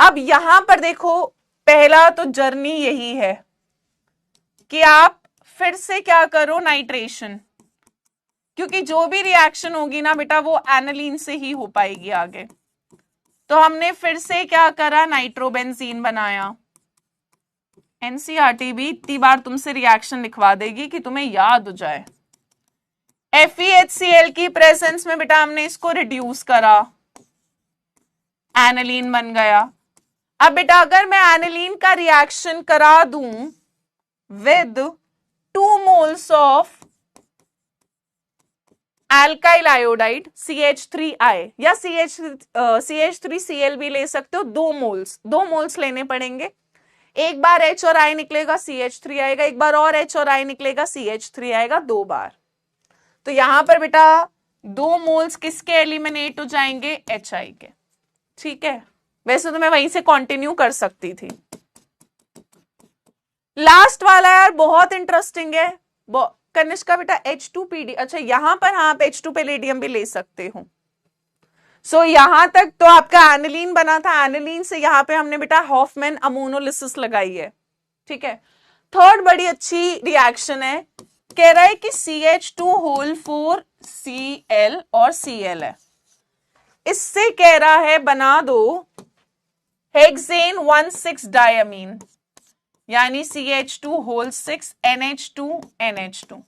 अब यहां पर देखो पहला तो जर्नी यही है कि आप फिर से क्या करो, नाइट्रेशन, क्योंकि जो भी रिएक्शन होगी ना बेटा वो एनालीन से ही हो पाएगी आगे। तो हमने फिर से क्या करा, नाइट्रोबेंजीन बनाया। एनसीईआरटी भी इतनी बार तुमसे रिएक्शन लिखवा देगी कि तुम्हें याद हो जाए। FeHCl की प्रेजेंस में बेटा हमने इसको रिड्यूस करा, एनालीन बन गया। अब बेटा अगर मैं एनालीन का रिएक्शन करा दूं with 2 moles of alkyl iodide CH3I या CH3Cl भी ले सकते हो, 2 मोल्स लेने पड़ेंगे। एक बार H और I निकलेगा CH3 आएगा, एक बार और H और I निकलेगा CH3 आएगा, 2 बार। तो यहां पर बेटा 2 मोल्स किसके एलिमिनेट हो जाएंगे, HI के। ठीक है, वैसे तो मैं वहीं से कंटिन्यू कर सकती थी। लास्ट वाला यार बहुत इंटरेस्टिंग है कनिष्का बेटा, H2PD। अच्छा यहां पर हाँ आप H2 पैलेडियम भी ले सकते हो। सो यहां तक तो आपका एनिलीन बना था, एनिलीन से यहां पे हमने बेटा हॉफमैन अमोनोलिसिस लगाई है। ठीक है, थर्ड बड़ी अच्छी रिएक्शन है, कह रहा है कि CH2 Cl और Cl है, इससे कह रहा है बना दो हेक्सेन 1,6 डायमीन, यानी CH2 NH2 NH2।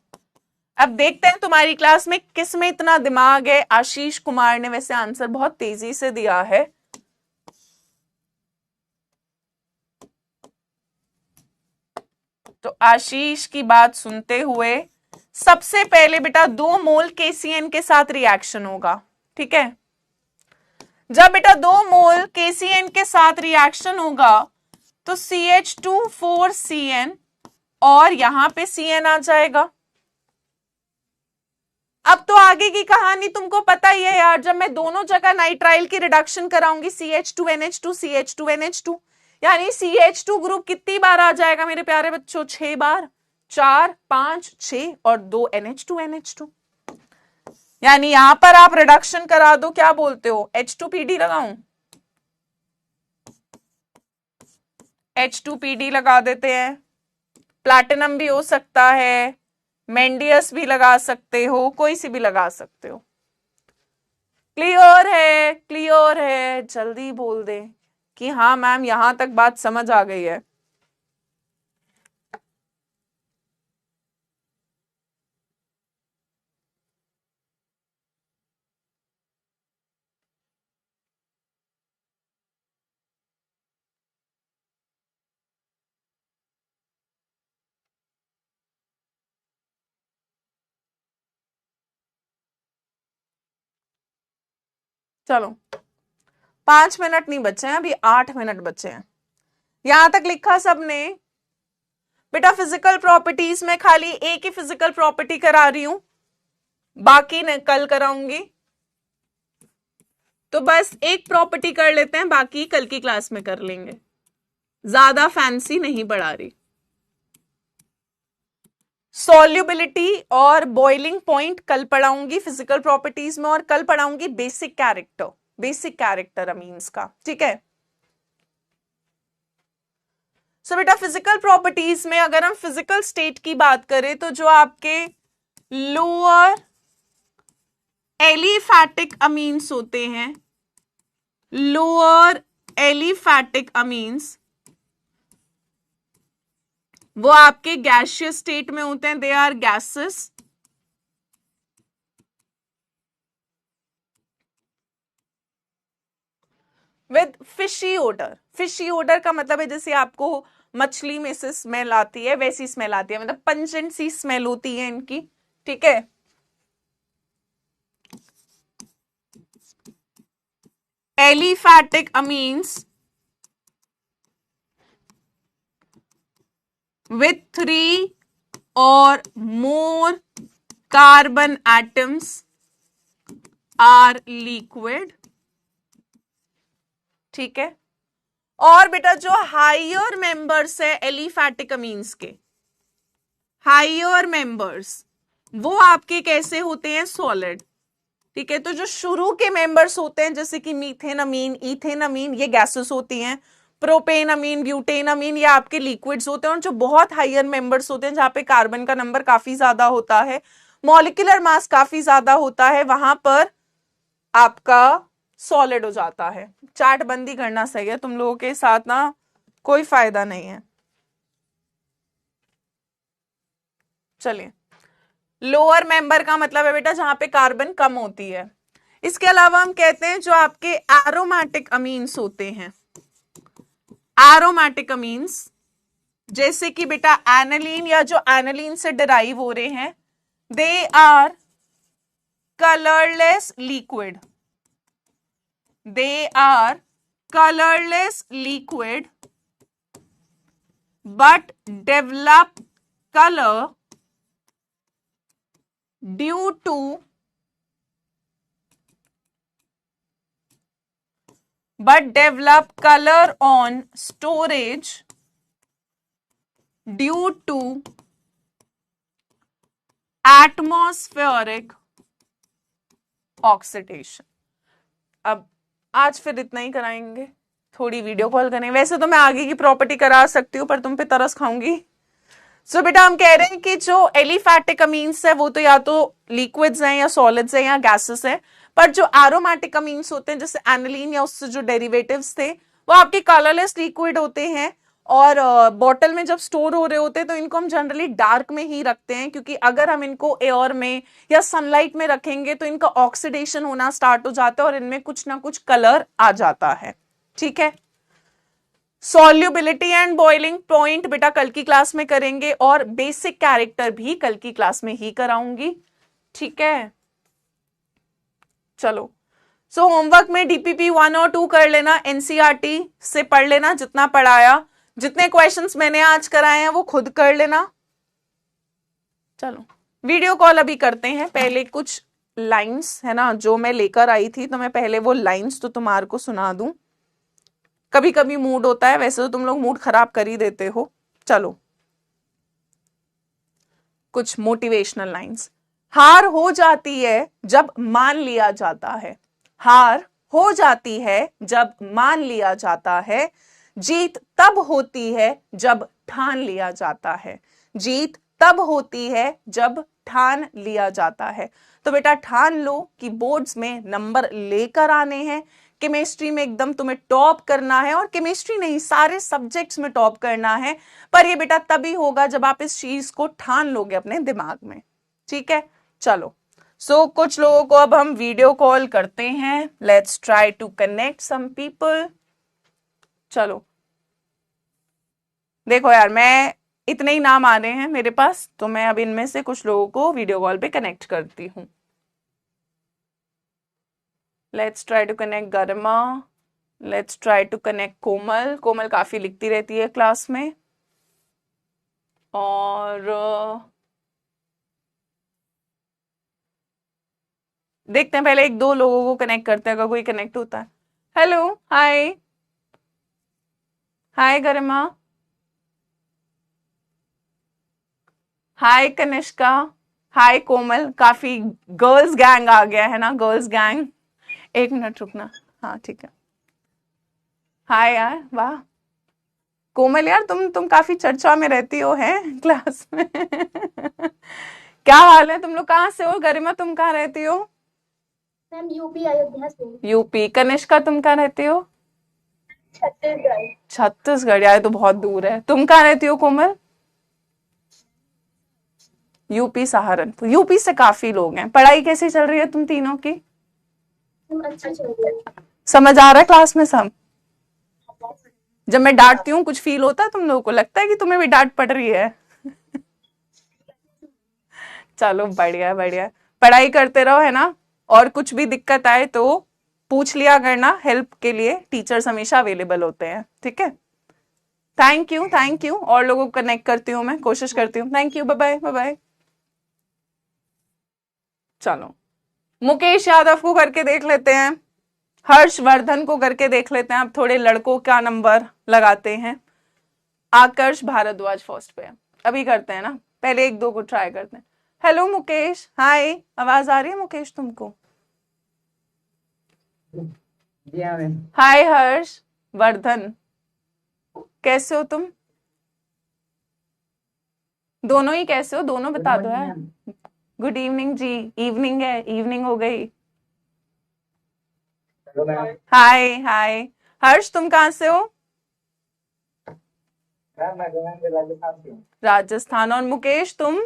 अब देखते हैं तुम्हारी क्लास में किस में इतना दिमाग है। आशीष कुमार ने वैसे आंसर बहुत तेजी से दिया है। तो आशीष की बात सुनते हुए सबसे पहले बेटा 2 मोल KCN के साथ रिएक्शन होगा। ठीक है, जब बेटा 2 मोल KCN के साथ रिएक्शन होगा तो CH2 और यहां पे CN आ जाएगा। अब तो आगे की कहानी तुमको पता ही है यार, जब मैं दोनों जगह नाइट्राइल की रिडक्शन कराऊंगी CH2NH2 CH2NH2, यानी CH2 ग्रुप कितनी बार आ जाएगा मेरे प्यारे बच्चों, 6 बार, 4 5 6 और 2 NH2NH2। यानी यहां पर आप रिडक्शन करा दो, क्या बोलते हो, H2PD लगाऊं, H2PD लगा देते हैं। प्लैटिनम भी हो सकता है, मेंडियस भी लगा सकते हो, कोई सी भी लगा सकते हो। क्लियर है, क्लियर है, जल्दी बोल दे कि हाँ मैम यहां तक बात समझ आ गई है। चलो 5 मिनट नहीं बचे हैं, अभी 8 मिनट बचे हैं। यहां तक लिखा सबने बेटा? फिजिकल प्रॉपर्टीज में खाली एक ही फिजिकल प्रॉपर्टी करा रही हूं, बाकी ने कल कराऊंगी। तो बस एक प्रॉपर्टी कर लेते हैं, बाकी कल की क्लास में कर लेंगे, ज्यादा फैंसी नहीं बढ़ा रही। सॉल्युबिलिटी और बॉइलिंग पॉइंट कल पढ़ाऊंगी फिजिकल प्रॉपर्टीज में, और कल पढ़ाऊंगी बेसिक कैरेक्टर अमीन्स का। ठीक है, सो बेटा फिजिकल प्रॉपर्टीज में अगर हम फिजिकल स्टेट की बात करें तो जो आपके लोअर एलिफैटिक अमीन्स होते हैं, लोअर एलिफैटिक अमीन्स, वो आपके गैसियस स्टेट में होते हैं, they are gases. With fishy odour. Fishy odour का मतलब है जैसे आपको मछली में से स्मेल आती है, वैसी स्मेल आती है, मतलब पंजेंट सी स्मेल होती है इनकी। ठीक है, aliphatic amines with 3 or more carbon atoms are liquid। ठीक है, और बेटा जो हायर मेंबर्स है एलिफैटिक अमीन्स के, हायर मेंबर्स वो आपके कैसे होते हैं, सॉलिड। ठीक है, तो जो शुरू के मेंबर्स होते हैं जैसे कि मीथेन अमीन, इथेन अमीन, ये गैसेस होती हैं। प्रोपेन अमीन, ब्यूटेन अमीन, ये आपके लिक्विड्स होते हैं। और जो बहुत हायर मेंबर्स होते हैं जहां पे कार्बन का नंबर काफी ज्यादा होता है, मॉलिक्यूलर मास काफी ज्यादा होता है, वहां पर आपका सॉलिड हो जाता है। चार्ट बंदी करना सही है, तुम लोगों के साथ ना कोई फायदा नहीं है। चलिए, लोअर मेंबर का मतलब है बेटा जहां पे कार्बन कम होती है। इसके अलावा हम कहते हैं जो आपके एरोमेटिक अमीन्स होते हैं, एरोमेटिक अमीन्स जैसे कि बेटा एनालीन, या जो एनालीन से डिराइव हो रहे हैं, they are colorless liquid. They are colorless liquid but develop color due to on storage due to atmospheric oxidation. अब आज फिर इतना ही कराएंगे, थोड़ी वीडियो कॉल करें। वैसे तो मैं आगे की प्रॉपर्टी करा सकती हूँ पर तुम पे तरस खाऊंगी। सो बेटा हम कह रहे हैं कि जो एलिफैटिक अमीन्स है वो तो या तो लिक्विड्स हैं या सॉलिड्स हैं या गैसेस हैं, पर जो एरोमेटिक अमीन्स होते हैं जैसे एनिलीन या उससे जो डेरिवेटिव्स थे वो आपके कलरलेस लिक्विड होते हैं और बॉटल में जब स्टोर हो रहे होते हैं तो इनको हम जनरली डार्क में ही रखते हैं, क्योंकि अगर हम इनको एयर में या सनलाइट में रखेंगे तो इनका ऑक्सीडेशन होना स्टार्ट हो जाता है और इनमें कुछ ना कुछ कलर आ जाता है। ठीक है, सॉल्युबिलिटी एंड बॉइलिंग पॉइंट बेटा कल की क्लास में करेंगे और बेसिक कैरेक्टर भी कल की क्लास में ही कराऊंगी। ठीक है, चलो सो होमवर्क में डीपीपी 1 और 2 कर लेना, एनसीईआरटी से पढ़ लेना जितना पढ़ाया, जितने क्वेश्चंस मैंने आज कराए हैं वो खुद कर लेना। चलो वीडियो कॉल अभी करते हैं, पहले कुछ लाइंस है ना जो मैं लेकर आई थी तो मैं पहले वो लाइंस तो तुम्हारे को सुना दूं। कभी कभी मूड होता है, वैसे तो तुम लोग मूड खराब कर ही देते हो। चलो कुछ मोटिवेशनल लाइंस। हार हो जाती है जब मान लिया जाता है, हार हो जाती है जब मान लिया जाता है, जीत तब होती है जब ठान लिया जाता है, जीत तब होती है जब ठान लिया जाता है। तो बेटा ठान लो कि बोर्ड्स में नंबर लेकर आने हैं, केमिस्ट्री में एकदम तुम्हें टॉप करना है, और केमिस्ट्री नहीं सारे सब्जेक्ट्स में टॉप करना है, पर ये बेटा तभी होगा जब आप इस चीज को ठान लोगे अपने दिमाग में। ठीक है, चलो सो कुछ लोगों को अब हम वीडियो कॉल करते हैं, let's try to connect some people. चलो देखो यार, मैं इतने ही नाम आ रहे हैं मेरे पास, तो मैं अब इनमें से कुछ लोगों को वीडियो कॉल पे कनेक्ट करती हूँ। Let's try to connect Garima, let's try to connect Komal. Komal काफी लिखती रहती है क्लास में। और देखते हैं, पहले एक दो लोगों को कनेक्ट करते हैं, अगर कोई कनेक्ट होता है। हेलो, हाय हाय गरिमा, हाय कनिष्का, हाय कोमल। काफी गर्ल्स गैंग आ गया है ना, गर्ल्स गैंग। एक मिनट रुकना, हाँ ठीक है। हाय यार, वाह कोमल यार, तुम काफी चर्चा में रहती हो हैं क्लास में। क्या हाल है, तुम लोग कहाँ से हो? गरिमा तुम कहाँ रहती हो? मैम यूपी अयोध्या से। यूपी। कनिष्का तुम कहाँ रहती हो? छत्तीसगढ़। छत्तीसगढ़, यार तो बहुत दूर है। तुम कहाँ रहती हो कोमल? यूपी सहारनपुर। यूपी से काफी लोग हैं। पढ़ाई कैसी चल रही है तुम तीनों की? अच्छी चल रही है। समझ आ रहा है क्लास में सब? जब मैं डांटती हूँ कुछ फील होता है तुम लोगों को? लगता है कि तुम्हें भी डांट पड़ रही है? चलो बढ़िया बढ़िया, पढ़ाई करते रहो है ना, और कुछ भी दिक्कत आए तो पूछ लिया करना, हेल्प के लिए टीचर्स हमेशा अवेलेबल होते हैं। ठीक है, थैंक यू थैंक यू। और लोगों को कनेक्ट करती हूँ मैं, कोशिश करती हूँ। Thank you, bye bye bye bye. चलो मुकेश यादव को करके देख लेते हैं, हर्षवर्धन को करके देख लेते हैं। अब थोड़े लड़कों का नंबर लगाते हैं। आकर्ष भारद्वाज फर्स्ट पे है, अभी करते हैं ना, पहले एक दो को ट्राई करते हैं। हेलो मुकेश, हाय, आवाज आ रही है मुकेश तुमको? हाय हर्ष वर्धन, कैसे हो तुम? दोनों ही कैसे हो, दोनों बता दो यार। गुड इवनिंग जी, इवनिंग है, इवनिंग हो गई। हाय हाय हर्ष, तुम कहाँ से हो? राजस्थान। और मुकेश तुम?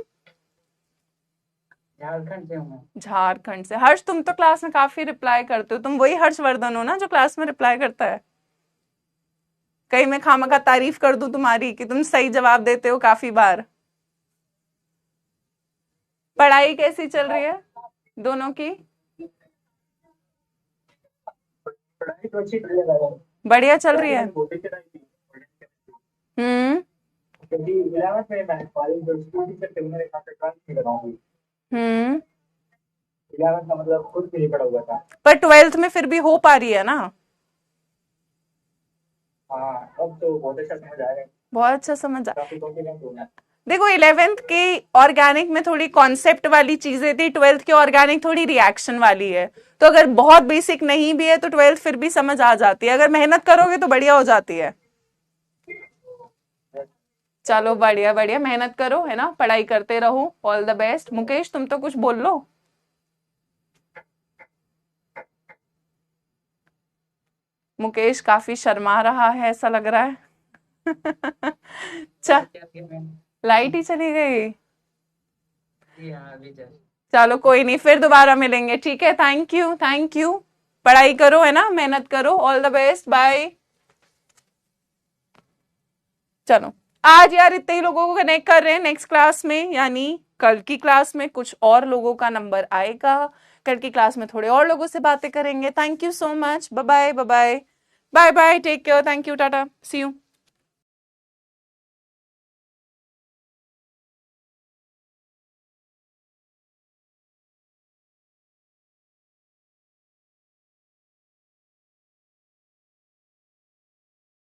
झारखंड से हूँ। झारखंड से। हर्ष तुम तो क्लास में काफी रिप्लाई करते हो, तुम वही हर्षवर्धन हो ना जो क्लास में रिप्लाई करता है? कहीं मैं खामखा तारीफ कर दूं तुम्हारी कि तुम सही जवाब देते हो काफी बार। पढ़ाई कैसी चल रही है? दोनों की पढ़ाई तो अच्छी चल रही है बढ़िया चल रही है। बोलते थे ना हम्म क्योंकि 11th में मैं कॉलेज जो स्कूल टीचर थे उन्होंने कहा था ट्वेल्थ नहीं कराऊंगी। हम्म 11th का मतलब खुद भी नहीं पढ़ा हुआ था। पर 12th में फिर भी हो पा रही है ना। हाँ अब तो बहुत अच्छा समझ आ रहा है, बहुत अच्छा समझ आ काफी कॉन्फिडेंट हूँ मैं। देखो 11th की ऑर्गेनिक में थोड़ी कॉन्सेप्ट वाली चीजें थी, 12th की ऑर्गेनिक थोड़ी रिएक्शन वाली है। तो अगर बहुत बेसिक नहीं भी है तो 12th फिर भी समझ आ जाती है, अगर मेहनत करोगे तो बढ़िया हो जाती है। चलो बढ़िया बढ़िया, मेहनत करो है ना, पढ़ाई करते रहो, ऑल द बेस्ट। मुकेश तुम तो कुछ बोल लो। मुकेश काफी शर्मा रहा है ऐसा लग रहा है। च लाइट ही चली गई। चलो कोई नहीं, फिर दोबारा मिलेंगे, ठीक है। Thank you thank you. पढ़ाई करो है ना, मेहनत करो, ऑल द बेस्ट, बाय। चलो आज यार इतने ही लोगों को कनेक्ट कर रहे हैं, नेक्स्ट क्लास में यानी कल की क्लास में कुछ और लोगों का नंबर आएगा। कल की क्लास में थोड़े और लोगों से बातें करेंगे। Thank you so much, bye bye bye bye bye bye, take care, thank you, tata, see you.